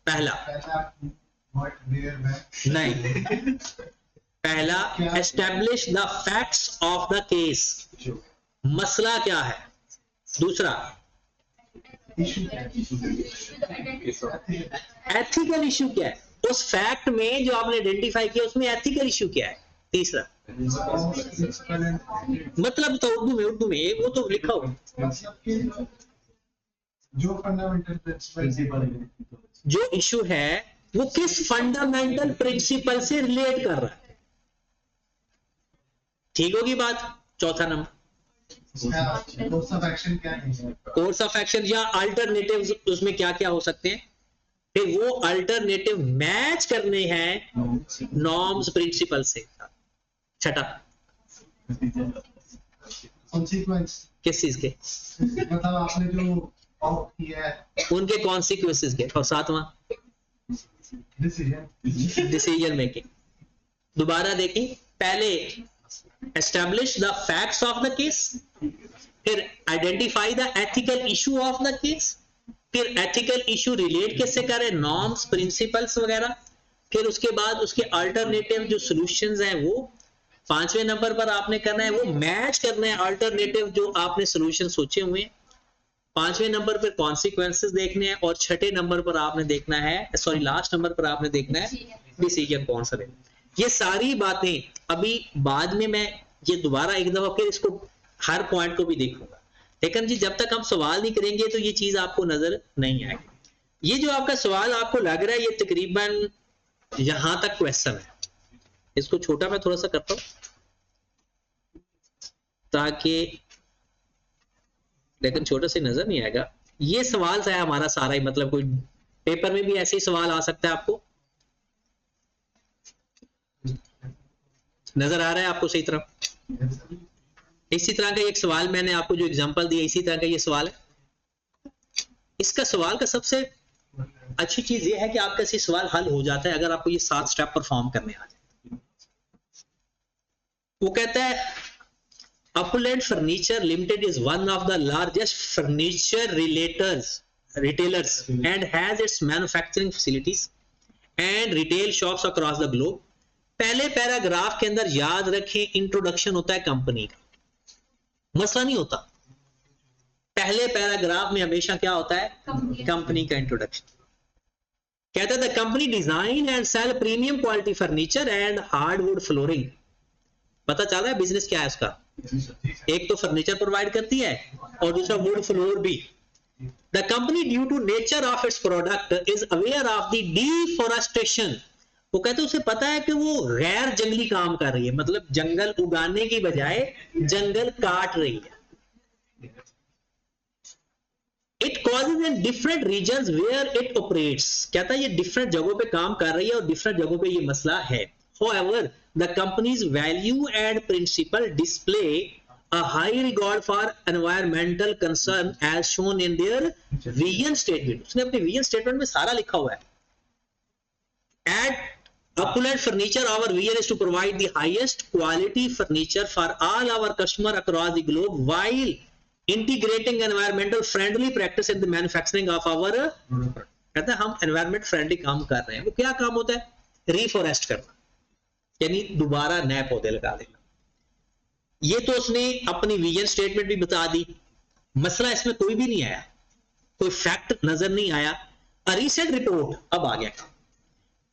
Speaker 1: पहला नहीं, पहला establish the facts of the case, मसला क्या है। दूसरा एथिकल इशू क्या है, उस फैक्ट में जो आपने आइडेंटिफाई किया उसमें एथिकल इशू क्या है। तीसरा मतलब तो उर्दू में वो तो लिखा हो,
Speaker 2: जो फंडामेंटल प्रिंसिपल
Speaker 1: जो इशू है वो किस फंडामेंटल प्रिंसिपल से रिलेट कर रहा है। ठीक होगी बात। चौथा नंबर
Speaker 2: कोर्स ऑफ एक्शन क्या है,
Speaker 1: कोर्स ऑफ एक्शन या अल्टरनेटिव उसमें क्या क्या हो सकते हैं, फिर वो अल्टरनेटिव मैच करने हैं नॉर्म्स प्रिंसिपल से। छठा
Speaker 2: कॉन्सिक्वेंस,
Speaker 1: किस चीज के,
Speaker 2: मतलब आपने जो आउट किया है
Speaker 1: उनके कॉन्सिक्वेंसेस के। और सातवां डिसीजन मेकिंग। दोबारा देखें, पहले establish the facts of the case, फिर identify the ethical issue of the case, फिर एथिकल इशू रिलेट कैसे करें, नॉर्म्स प्रिंसिपल्स वगैरह, फिर उसके बाद उसके अल्टरनेटिव जो सॉल्यूशंस हैं वो। पांचवें नंबर पर आपने करना है वो मैच करना है अल्टरनेटिव जो आपने सॉल्यूशन सोचे हुए हैं। पांचवें नंबर पर कॉन्सिक्वेंसेस देखने हैं, और छठे नंबर पर आपने देखना है, सॉरी लास्ट नंबर पर आपने देखना है डिसीजन कौन सा लेना। ये सारी बातें अभी बाद में मैं ये दोबारा एक दफा फिर इसको हर पॉइंट को भी देखूंगा, लेकिन जी जब तक हम सवाल नहीं करेंगे तो ये चीज आपको नजर नहीं आएगी। ये जो आपका सवाल आपको लग रहा है ये तकरीबन यहां तक क्वेश्चन है, इसको छोटा मैं थोड़ा सा करता हूं ताकि, लेकिन छोटा से नजर नहीं आएगा। ये सवाल है हमारा सारा ही, मतलब कोई पेपर में भी ऐसे ही सवाल आ सकता है। आपको नजर आ रहा है आपको सही तरह? इसी तरह का एक सवाल मैंने आपको जो एग्जांपल दिया, इसी तरह का ये सवाल है। इसका सवाल का सबसे अच्छी चीज ये है कि आपका ये सवाल हल हो जाता है अगर आपको ये 7 स्टेप परफॉर्म करने आ जाए। वो कहता है Opulent Furniture Limited is one of the largest furniture retailers and has its manufacturing facilities and retail shops across the globe. पहले पैराग्राफ के अंदर याद रखें इंट्रोडक्शन होता है कंपनी का, मसला नहीं होता। पहले पैराग्राफ में हमेशा क्या होता है, कंपनी का इंट्रोडक्शन। कहता है the company design and sale premium quality furniture and hardwood flooring. पता चल रहा है बिजनेस क्या है उसका, एक तो फर्नीचर प्रोवाइड करती है और दूसरा वुड फ्लोर भी। The company due to nature of its product is aware of the deforestation. वो कहते हैं उसे पता है कि वो गैर जंगली काम कर रही है, मतलब जंगल उगाने की बजाय जंगल काट रही है। It causes in different regions where it operates. कहता है ये डिफरेंट जगहों पे काम कर रही है और डिफरेंट जगहों पे ये मसला है। However, the company's value and principle display a high regard for environmental concern as shown in their vision statement. उसने अपने vision statement में सारा लिखा हुआ है। At Opulent Furniture, our vision is to provide the highest quality furniture for all our customers across the globe while integrating environmental friendly practice in the manufacturing of our product. कहते हैं हम environment friendly काम कर रहे हैं। वो क्या काम होता है, reforest करना, यानी दोबारा नए पौधे लगा देना। ये तो उसने अपनी विजन स्टेटमेंट भी बता दी, मसला इसमें कोई भी नहीं आया, कोई फैक्ट नजर नहीं आया। अ रीसेंट रिपोर्ट अब आ गया,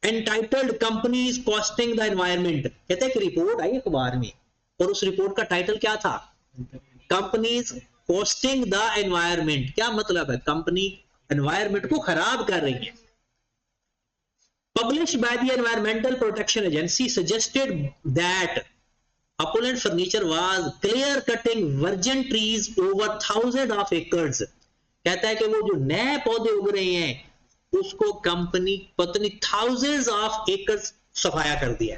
Speaker 1: entitled companies costing the environment. कहते हैं कि रिपोर्ट आई अखबार में और उस रिपोर्ट का टाइटल क्या था, कंपनीज कॉस्टिंग द एनवायरनमेंट। क्या मतलब है, कंपनी एनवायरनमेंट को खराब कर रही है। Published by the Environmental Protection Agency suggested that Opulent Furniture was clear cutting virgin trees over thousands of acres. कहता है कि वो जो नए पौधे उग रहे हैं उसको कंपनी पत्नी thousands of acres सफाया कर दिया।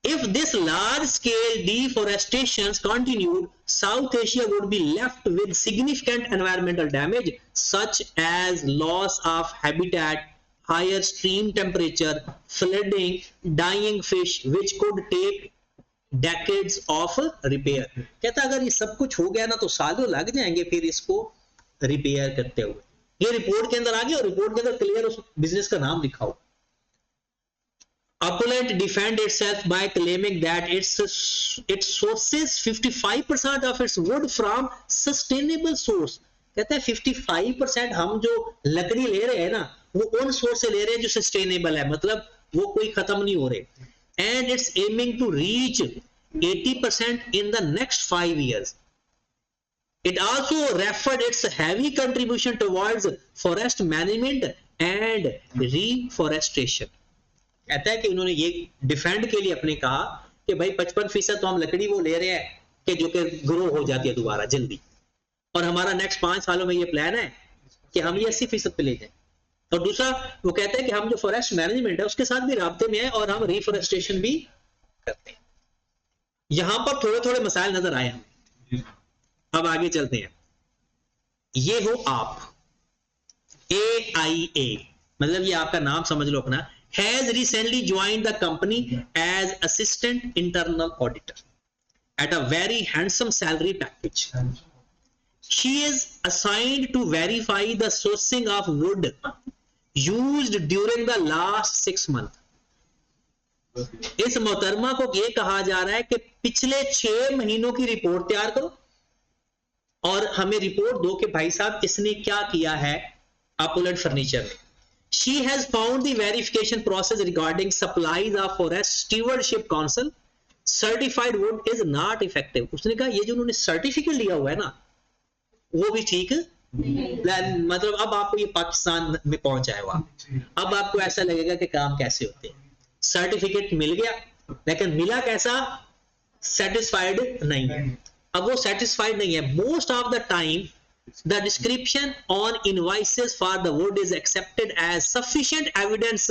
Speaker 1: If this large scale deforestation continued, South Asia would be left with significant environmental damage such as loss of habitat, higher stream temperature, flooding, dying fish which could take decades of repair. कहता अगर ये सब कुछ हो गया ना तो सालों लग जाएंगे फिर इसको रिपेयर करते हुए. ये रिपोर्ट के अंदर आ गया और रिपोर्ट के अंदर क्लियर उस बिजनेस का नाम लिखा हो. Opulent defend itself by claiming that it sources 55% of its wood from sustainable source. कहता है 55% हम जो लकड़ी ले रहे हैं ना वो उन सोर्स से ले रहे हैं जो सस्टेनेबल है, मतलब वो कोई खत्म नहीं हो रहे. And it's aiming to reach 80% in the next 5 years. It also referred its heavy contribution towards forest management and reforestation. कहता है कि उन्होंने ये डिफेंड के लिए अपने कहा कि भाई 55% तो हम लकड़ी वो ले रहे हैं कि जो कि ग्रो हो जाती है दोबारा जल्दी, और हमारा नेक्स्ट 5 सालों में ये प्लान है कि हम ये 80% पे ले जाएं. और दूसरा वो कहते हैं कि हम जो फॉरेस्ट मैनेजमेंट है उसके साथ भी राब्ते में है और हम रिफॉरेस्टेशन भी करते हैं. यहां पर थोड़े थोड़े मसाइल नजर आए हमें. अब आगे चलते हैं. ये हो आप AIA, मतलब ये आपका नाम समझ लो अपना, has recently joined the company as assistant internal auditor at a very handsome salary package. She is assigned to verify the sourcing of wood used during the last 6 months. इस मोहतरमा को ये कहा जा रहा है कि पिछले 6 महीनों की रिपोर्ट तैयार करो और हमें रिपोर्ट दो कि भाई साहब इसने क्या किया है अपोलेंट फर्नीचर में. She has found the verification process regarding supplies of Forest Stewardship Council certified wood is not effective. उसने कहा ये जो उन्होंने सर्टिफिकेट लिया हुआ है ना वो भी ठीक मतलब अब आपको ये पाकिस्तान में पहुंचा है वहां, अब आपको ऐसा लगेगा कि काम कैसे होते हैं. सर्टिफिकेट मिल गया लेकिन मिला कैसा, सेटिस्फाइड नहीं है. अब वो सेटिस्फाइड नहीं है. Most of the time the description on invoices for the wood is accepted as sufficient evidence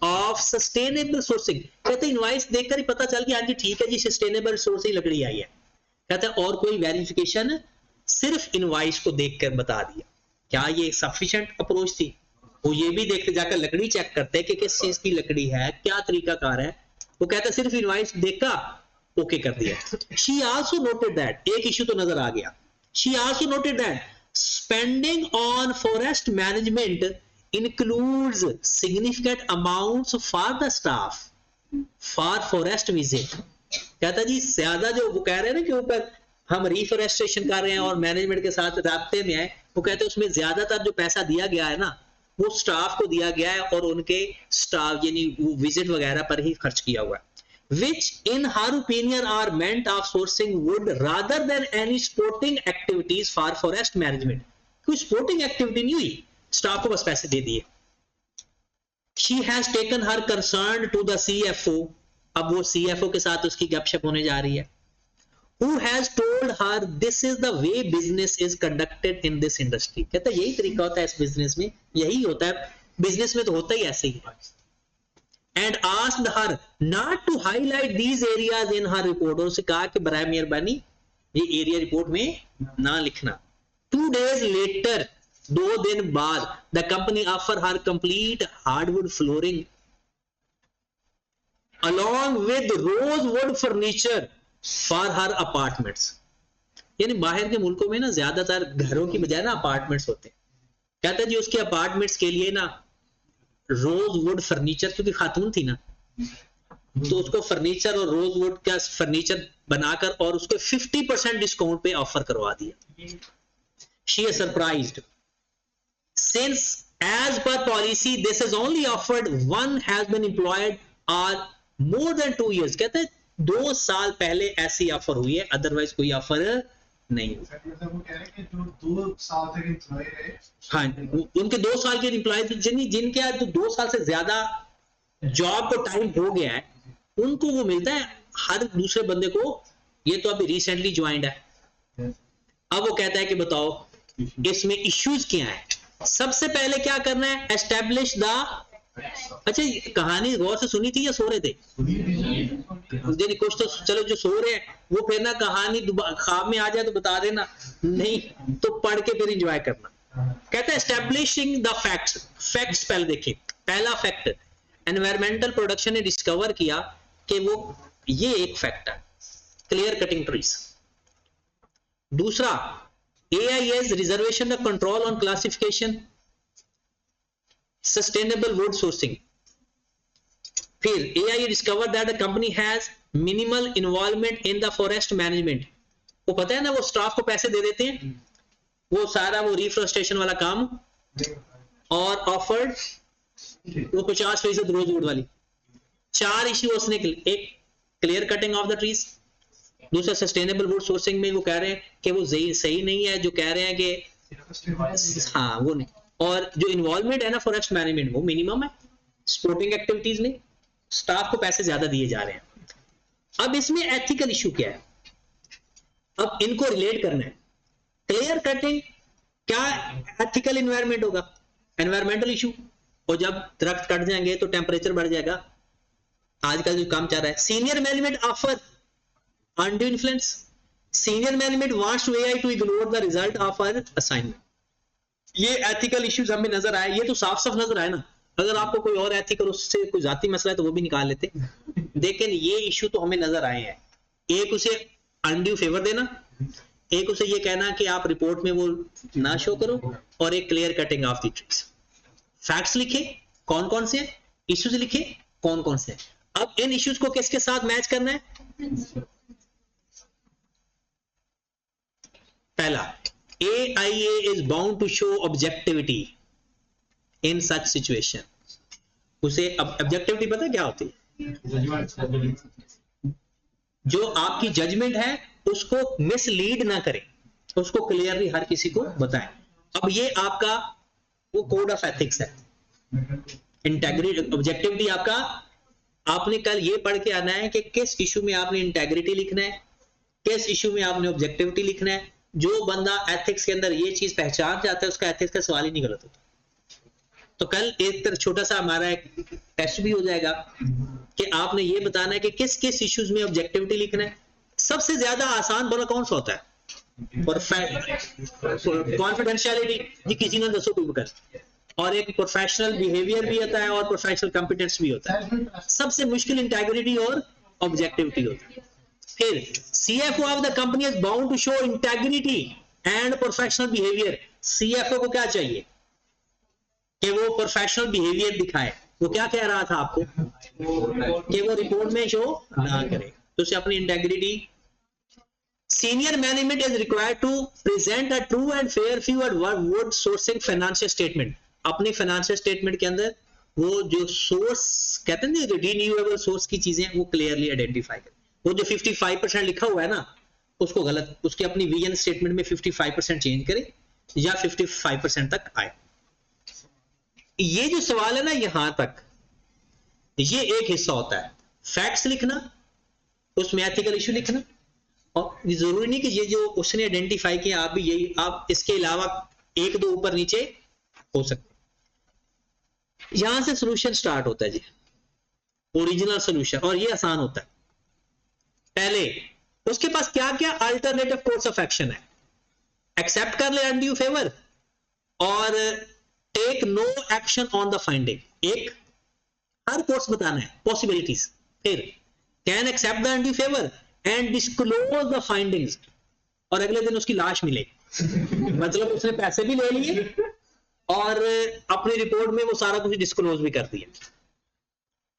Speaker 1: of sustainable sourcing. कहते हैं इनवाइस देखकर ही पता चल गया, हाँ जी ठीक है जी सस्टेनेबल सोर्स से लकड़ी आई है. कहते हैं और कोई वेरिफिकेशन सिर्फ इनवाइस को देखकर बता दिया. क्या ये सफिशिएंट अप्रोच थी? वो ये भी देखते जाकर लकड़ी चेक करते हैं कि किस चीज की लकड़ी है, क्या तरीकाकार है. वो कहते हैं सिर्फ इनवाइस देखा ओके कर दिया. She also noted that, एक इश्यू तो नजर आ गया. She also noted that spending on forest management includes significant amounts for the staff for forest visit. कहता जी ज्यादा जो वो कह रहे हैं ना कि ऊपर हम रिफॉरेस्टेशन कर रहे हैं और मैनेजमेंट के साथ राब्ते में है, वो कहते हैं उसमें ज्यादातर जो पैसा दिया गया है ना वो स्टाफ को दिया गया है और उनके स्टाफ यानी वो विजिट वगैरह पर ही खर्च किया हुआ है. Which in her opinion are meant of sourcing wood rather than any sporting activities for forest management. कोई sporting activity नहीं हुई, स्टाफ को बस पैसे दे दिए. She has taken her concern to the CFO. अब वो CFO के साथ उसकी गपशप होने जा रही है. Who has told her this is the way business is conducted in this industry. कहता है यही तरीका होता है इस बिजनेस में, यही होता है बिजनेस में, तो होता ही ऐसे ही है. And asked her not to highlight these areas in her report. और उसे कहा कि बराए मेहरबानी ये एरिया रिपोर्ट में ना लिखना. 2 days later, 2 दिन बाद, the company offered her complete hardwood flooring along with rosewood furniture for her apartments. यानी बाहर के मुल्कों में ना ज्यादातर घरों की बजाय ना अपार्टमेंट्स होते हैं. कहते हैं जी उसके अपार्टमेंट्स के लिए ना रोज वुड फर्नीचर, क्योंकि खातून थी ना तो उसको फर्नीचर और रोज वुड का फर्नीचर बनाकर और उसको 50% डिस्काउंट पे ऑफर करवा दिया. She is surprised since as per policy this is only offered one has been employed और मोर देन 2 years. कहते हैं 2 साल पहले ऐसी ऑफर हुई है, अदरवाइज कोई ऑफर नहीं. हाँ उनके 2 साल के एम्प्लॉय जिनके आज 2 साल से ज्यादा जॉब को टाइम हो गया है उनको वो मिलता है. हर दूसरे बंदे को ये तो अभी रिसेंटली ज्वाइंड है. अब वो कहता है कि बताओ इसमें इश्यूज क्या है. सबसे पहले क्या करना है, एस्टेब्लिश द, अच्छा कहानी गौर से सुनी थी या सो रहे थे? यानी कुछ तो चलो जो सो रहे हैं वो फिर ना कहानी ख्वाब में आ जाए तो बता देना, नहीं तो पढ़ के फिर एंजॉय करना। कहते हैं एस्टेब्लिशिंग द फैक्ट्स, फैक्ट्स पहले देखिए। पहला फैक्ट एनवायरमेंटल प्रोडक्शन ने डिस्कवर किया कि वो ये एक फैक्ट है, क्लियर कटिंग ट्रीज। दूसरा AIS reservation the control on classification, sustainable would sourcing. फिर AIA discovered that the company has minimal involvement in the forest management। वो पता है ना, वो स्टाफ को पैसे दे देते हैं, वो सारा वो रिफॉरेस्टेशन वाला काम, और ऑफर्ड वो 50% रोजवुड वाली। 4 इश्यू उसने, एक clear cutting of the trees, दूसरा सस्टेनेबल वुड सोर्सिंग में वो कह रहे हैं कि वो सही नहीं है, जो कह रहे हैं कि हाँ वो नहीं, और जो इन्वॉल्वमेंट है ना फॉरेस्ट मैनेजमेंट वो मिनिमम है, स्पोर्टिंग एक्टिविटीज में स्टाफ को पैसे ज्यादा दिए जा रहे हैं। अब इसमें एथिकल इशू क्या है, अब इनको रिलेट करना है। क्लियर कटिंग क्या एथिकल एनवायरनमेंट होगा, एनवायरमेंटल इशू, और जब दरख्त कट जाएंगे तो टेम्परेचर बढ़ जाएगा, आजकल जो काम चल रहा है। Senior management offer undue influence, senior management wants to AI to ignore the result of our assignment. ये एथिकल इश्यूज हमें नजर आए, ये तो साफ साफ नजर आए ना। अगर आपको कोई और एथिकल उससे कोई जाती मसला है तो वो भी निकाल लेते, लेकिन ये इशू तो हमें नजर आए हैं। एक उसे अनड्यू फेवर देना, एक उसे ये कहना कि आप रिपोर्ट में वो ना शो करो, और एक clear cutting of the trees. Facts लिखे कौन कौन से, इश्यूज लिखे कौन कौन से। अब इन इश्यूज को किसके साथ मैच करना है। पहला, AIA is bound to show objectivity in such situation। उसे अब ऑब्जेक्टिविटी पता है क्या होती है, जो आपकी जजमेंट है उसको मिसलीड ना करे, उसको क्लियरली हर किसी को बताएं। अब ये आपका वो कोड ऑफ एथिक्स है। इंटेग्रिटी, ऑब्जेक्टिविटी आपका, आपने कल ये पढ़ के आना है कि किस इशू में आपने इंटेग्रिटी लिखना है, किस इशू में आपने ऑब्जेक्टिविटी लिखना है। जो बंदा एथिक्स के अंदर ये चीज पहचान जाता है उसका एथिक्स का सवाल ही नहीं गलत होता। तो कल एक तरह छोटा सा हमारा एक टेस्ट भी हो जाएगा कि आपने ये बताना है कि किस किस इश्यूज में ऑब्जेक्टिविटी लिखना है। सबसे ज्यादा आसान बड़ा कौन सा होता है, कॉन्फिडेंशियलिटी जी, किसी ने दसो कोई कर, और एक प्रोफेशनल बिहेवियर भी होता है और प्रोफेशनल कॉम्पिटेंस भी होता है। सबसे मुश्किल इंटेग्रिटी और ऑब्जेक्टिविटी होती है। फिर CFO of the company is bound to show integrity and professional behaviour. CFO को क्या चाहिए कि वो प्रोफेशनल बिहेवियर दिखाए। वो क्या कह रहा था आपको कि वो रिपोर्ट में शो ना करे, तो उसे अपनी integrity. Senior management is required to present a true and fair view at wood sourcing financial statement. अपने फाइनेंशियल स्टेटमेंट के अंदर वो जो सोर्स कहते हैं ना, रिन्यूएबल सोर्स की चीजें वो क्लियरली आइडेंटिफाई करें। वो जो 55% लिखा हुआ है ना उसको गलत, उसकी अपनी विजन स्टेटमेंट में 55% चेंज करे या 55% तक आए। ये जो सवाल है ना यहां तक, ये एक हिस्सा होता है फैक्ट्स लिखना, उसमें एथिकल इशू लिखना, और जरूरी नहीं कि ये जो उसने आइडेंटिफाई किया आप भी यही, आप इसके अलावा एक दो ऊपर नीचे हो सकते। यहां से सॉल्यूशन स्टार्ट होता है जी, ओरिजिनल सॉल्यूशन, और ये आसान होता है। पहले उसके पास क्या क्या अल्टरनेटिव कोर्स ऑफ एक्शन है। एक्सेप्ट कर ले अनड्यू फेवर और take no action on the finding, एक हर कोर्स बताना है पॉसिबिलिटीज। फिर can accept the undue favour and disclose the findings, और अगले दिन उसकी लाश मिले मतलब उसने पैसे भी ले लिए और अपनी रिपोर्ट में वो सारा कुछ डिस्क्लोज भी कर दिया।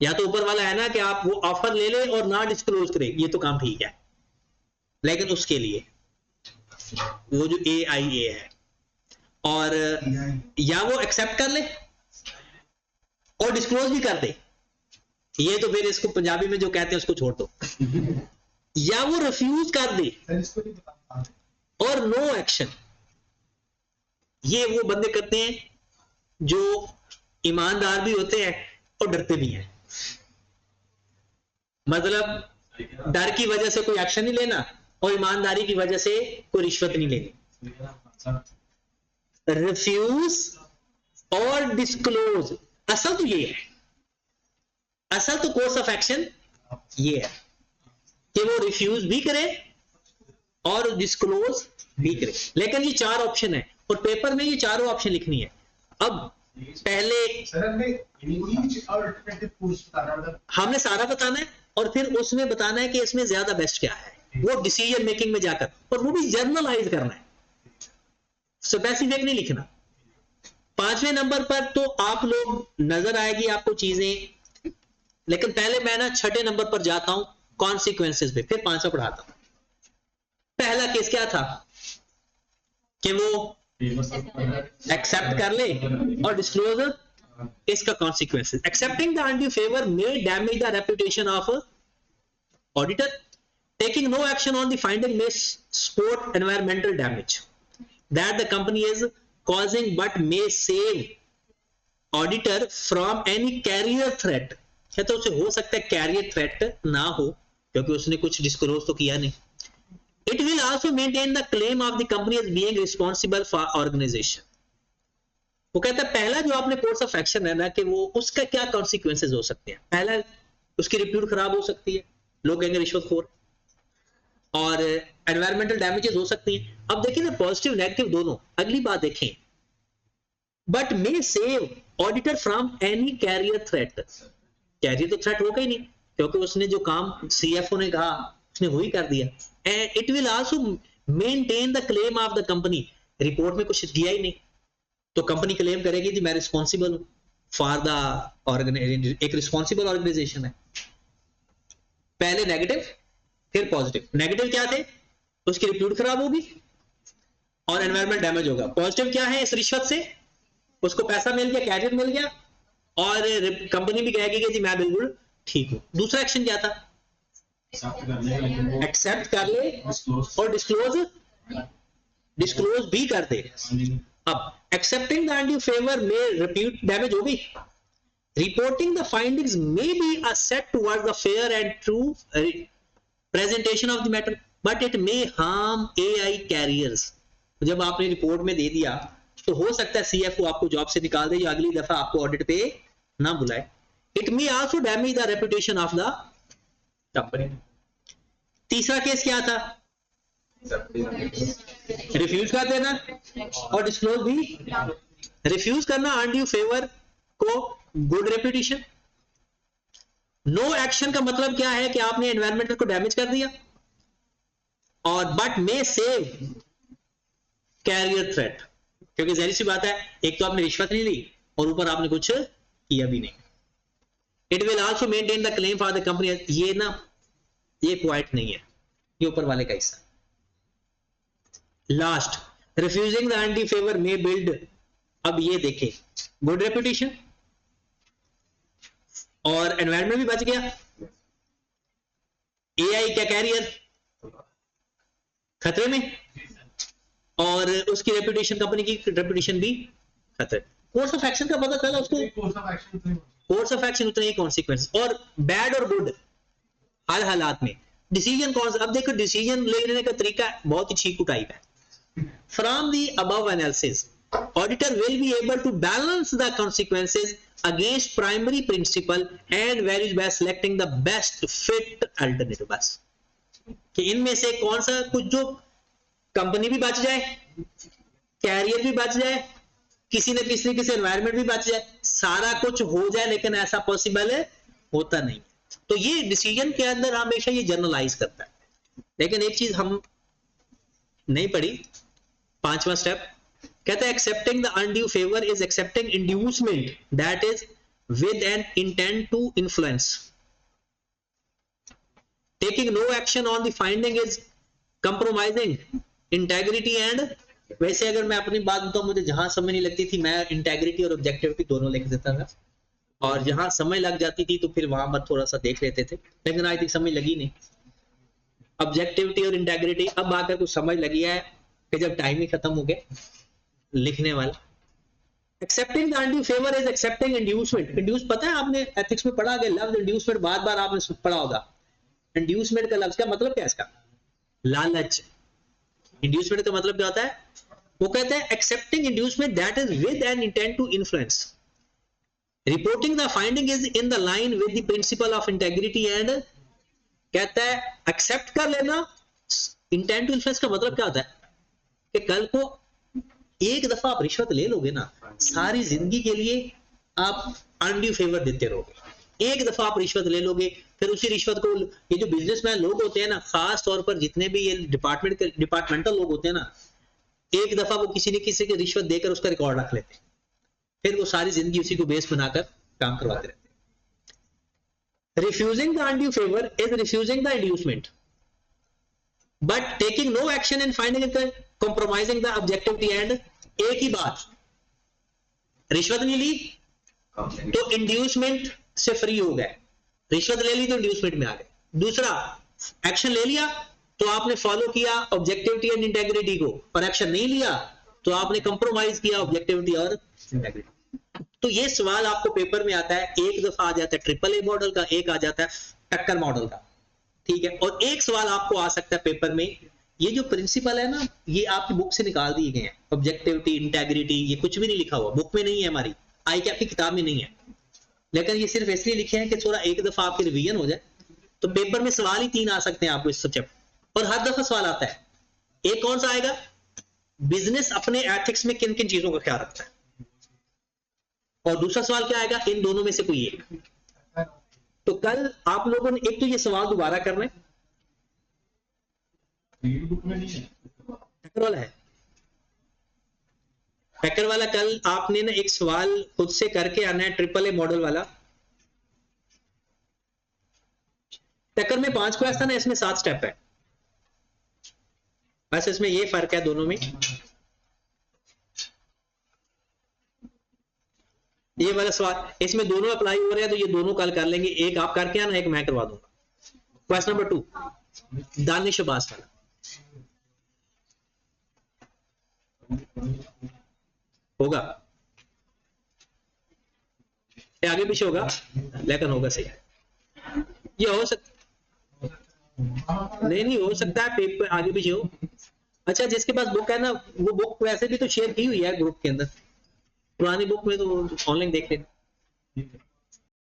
Speaker 1: या तो ऊपर वाला है ना कि आप वो ऑफर ले ले और ना डिस्क्लोज करें, ये तो काम ठीक है, लेकिन उसके लिए वो जो AIA है, और या वो एक्सेप्ट कर ले और डिस्क्लोज भी कर दे, ये तो फिर इसको पंजाबी में जो कहते हैं उसको छोड़ दो या वो रिफ्यूज कर दे और नो एक्शन। ये वो बंदे करते हैं जो ईमानदार भी होते हैं और डरते भी हैं। मतलब डर की वजह से कोई एक्शन नहीं लेना और ईमानदारी की वजह से कोई रिश्वत नहीं लेनी। रिफ्यूज और डिस्क्लोज, असल तो ये है, असल तो कोर्स ऑफ एक्शन ये है। कि वो रिफ्यूज भी करे और डिस्क्लोज भी करे। लेकिन ये 4 ऑप्शन है और पेपर में ये चारों ऑप्शन लिखनी है। अब पहले
Speaker 2: सर हमने each alternative course बताना, मतलब
Speaker 1: हमने सारा बताना है और फिर उसमें बताना है कि इसमें ज्यादा बेस्ट क्या है, वो डिसीजन मेकिंग में जाकर, और वो भी जर्नलाइज करना है, स्पेसिफिक नहीं लिखना। 5वें नंबर पर तो आप लोग नजर आएगी आपको चीजें, लेकिन पहले मैं ना 6ठे नंबर पर जाता हूं कॉन्सिक्वेंसेस पे, फिर 5वां पढ़ाता हूं। पहला केस क्या था कि वो एक्सेप्ट कर ले और डिस्क्लोजर, इसका consequences, accepting the undue favour may damage the reputation of auditor, taking no action on the finding may support environmental damage that the company is causing but may save auditor from any career threat. क्या तो उसे हो सकता है career threat ना हो क्योंकि उसने कुछ डिस्क्लोज तो किया नहीं। It will also maintain the claim of the company as being responsible for organization. वो कहता है पहला जो आपने कोर्स ऑफ एक्शन है ना कि वो उसका क्या कॉन्सिक्वेंसेस हो सकते हैं। पहला, उसकी रिप्यूट खराब हो सकती है, लोग कहेंगे रिश्वतखोर, और एनवायरमेंटल डैमेजेस हो सकती हैं। अब देखिए ना पॉजिटिव नेगेटिव दोनों। अगली बात देखें, but may save auditor from any career threat. Career तो थ्रेट होगा ही नहीं क्योंकि उसने जो काम सीएफओ ने कहा उसने वही कर दिया। And it will also maintain the claim of the company. Report में कुछ दिया ही नहीं तो कंपनी क्लेम करेगी कि मैं रिस्पॉन्सिबल हूं फॉर द ऑर्गेनाइजेशन, एक रिस्पॉन्सिबल ऑर्गेनाइजेशन है। पहले नेगेटिव फिर पॉजिटिव। नेगेटिव क्या थे, उसकी रिप्यूट खराब होगी और एनवायरमेंट डैमेज होगा। पॉजिटिव क्या है, इस रिश्वत से उसको पैसा मिल गया, कैरियर मिल गया, और कंपनी भी कहेगी कि जी मैं बिल्कुल ठीक हूं। दूसरा एक्शन क्या था, एक्सेप्ट कर ले और डिस्क्लोज भी कर दे। अब एक्सेप्टिंग द अनड्यू फेवर में रिप्यूट डैमेज हो गई, reporting the findings may be a set towards the fair and true presentation of the matter but it may harm AI carriers. जब आपने रिपोर्ट में दे दिया तो हो सकता है सीएफओ आपको जॉब से निकाल दे या अगली दफा आपको ऑडिट पे ना बुलाए। It may also damage the reputation of the company. तीसरा केस क्या था, रिफ्यूज कर देना और डिस्क्लोज भी। रिफ्यूज करना अनड्यू फेवर को गुड रेपुटेशन। नो एक्शन का मतलब क्या है कि आपने एनवायरमेंट को डैमेज कर दिया, और but may save career threat, क्योंकि जहरी सी बात है एक तो आपने रिश्वत नहीं ली और ऊपर आपने कुछ किया भी नहीं। It will also maintain the claim for the company. ये ना ये क्वाइट नहीं है, ये ऊपर वाले का हिस्सा। Last, refusing the anti favour में बिल्ड। अब ये देखें, गुड रेपुटेशन और एनवायरमेंट भी बच गया, एआई का कैरियर खतरे में और उसकी रेपुटेशन, कंपनी की रेपुटेशन भी खतरे। कोर्स ऑफ एक्शन का पता चला उसको, कोर्स ऑफ एक्शन उतने ही कॉन्सिक्वेंस, और बैड और गुड हर हालात में। डिसीजन कौन सा, अब देखो डिसीजन लेने का तरीका बहुत ही चीकू टाइप है। From the above analysis auditor will be able to balance the consequences against primary principle and values by selecting the best fit alternative. बस कि इनमें से कौन सा कुछ जो कंपनी भी बच जाए, कैरियर भी बच जाए, किसी न किसी तरीके से एनवायरमेंट भी बच जाए, सारा कुछ हो जाए, लेकिन ऐसा पॉसिबल होता नहीं। तो ये डिसीजन के अंदर हमेशा ये जनरलाइज करता है। लेकिन एक चीज हम नहीं पढ़ी, 5वां स्टेप कहता है accepting the undue favour is accepting inducement that is with an intent to influence. Taking no action on the finding is compromising integrity and. वैसे अगर मैं अपनी बात बताऊं, मुझे जहां समझ नहीं लगती थी मैं इंटेग्रिटी और ऑब्जेक्टिविटी दोनों लिख देता था, और जहां समझ लग जाती थी तो फिर वहां पर थोड़ा सा देख लेते थे, लेकिन आज तक समझ लगी नहीं। ऑब्जेक्टिविटी और इंटेग्रिटी अब आकर कुछ समझ लगी है कि जब टाइम ही खत्म हो गया लिखने वाला। Accepting the undue favour is accepting inducement. Induce पता है आपने एथिक्स में पढ़ा, लफ्ज इंड्यूसमेंट बार बार आपने पढ़ा होगा। इंड्यूसमेंट का लफ्ज का मतलब क्या है, इसका लालच। इंड्यूसमेंट का मतलब क्या होता है, वो कहता है accepting inducement that is with an intent to influence. Reporting the finding is in the line with the principle of integrity and कहता है एक्सेप्ट कर लेना। इंटेंट टू इन्फ्लुएंस का मतलब क्या होता है कि कल को एक दफा आप रिश्वत ले लोगे ना, सारी जिंदगी के लिए आप अनड्यू फेवर देते रहोगे। एक दफा आप रिश्वत ले लोगे, फिर उसी रिश्वत को, ये जो बिजनेसमैन लोग होते हैं ना, खास तौर पर जितने भी ये डिपार्टमेंटल लोग होते हैं ना, एक दफा वो किसी न किसी की रिश्वत देकर उसका रिकॉर्ड रख लेते हैं, फिर वो सारी जिंदगी उसी को बेस बनाकर काम करवाते रहते हैं। Refusing the undue favour is refusing the inducement, but taking no action and finding compromising the objectivity and. एक ही बात, रिश्वत नहीं ली तो इंड्यूसमेंट से फ्री हो गए, रिश्वत ले ली तो इंड्यूसमेंट में आ गए। दूसरा, एक्शन ले लिया तो आपने फॉलो किया ऑब्जेक्टिविटी एंड इंटेग्रिटी को, और एक्शन नहीं लिया तो आपने कंप्रोमाइज किया ऑब्जेक्टिविटी और इंटेग्रिटी। तो ये सवाल आपको पेपर में आता है, एक दफा आ जाता है ट्रिपल ए मॉडल का, एक आ जाता है टक्कर मॉडल का, ठीक है। और एक सवाल आपको आ सकता है पेपर में, ये जो प्रिंसिपल है ना, ये आपकी बुक से निकाल दिए गए हैं, ऑब्जेक्टिविटी इंटेग्रिटी, ये कुछ भी नहीं लिखा हुआ, बुक में नहीं है, हमारी आई कैप की किताब में नहीं है, लेकिन ये सिर्फ इसलिए लिखे हैं कि थोड़ा एक दफा आपकी रिवीजन हो जाए। तो पेपर में सवाल ही 3 आ सकते हैं आपको इस सब्जेक्ट, और हर दफा सवाल आता है। एक कौन सा आएगा, बिजनेस अपने एथिक्स में किन किन चीजों का ख्याल रखता है, और दूसरा सवाल क्या आएगा, इन दोनों में से कोई एक। तो कल आप लोगों ने एक तो ये सवाल दोबारा करना है,
Speaker 2: बुक में नहीं है,
Speaker 1: टक्कर वाला है, टक्कर वाला कल आपने ना एक सवाल खुद से करके आना है, ट्रिपल ए मॉडल वाला। टक्कर में 5 क्वेश्चन था ना, इसमें 7 स्टेप है, बस इसमें ये फर्क है दोनों में। ये वाला सवाल इसमें दोनों अप्लाई हो रहे हैं, तो ये दोनों कल कर लेंगे, एक आप करके आना, एक मैं करवा दूंगा। क्वेश्चन नंबर 2 दानिश अब्बास वाला, होगा ये आगे पीछे होगा लेकिन होगा सही, ये हो सकता नहीं हो सकता है पेपर आगे पीछे हो। अच्छा, जिसके पास बुक है ना, वो बुक वैसे भी तो शेयर की हुई है ग्रुप के अंदर, पुरानी बुक में तो ऑनलाइन देख लेना।